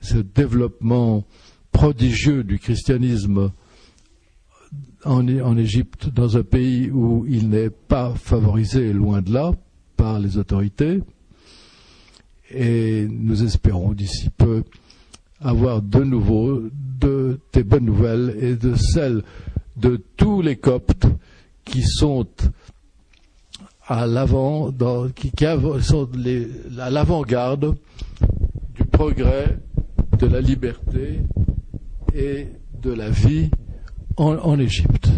ce développement prodigieux du christianisme en Égypte, dans un pays où il n'est pas favorisé, loin de là, par les autorités. Et nous espérons d'ici peu avoir de nouveau de tes bonnes nouvelles et de celles de tous les Coptes qui sont à l'avant, sont à l'avant-garde du progrès, de la liberté et de la vie en Égypte.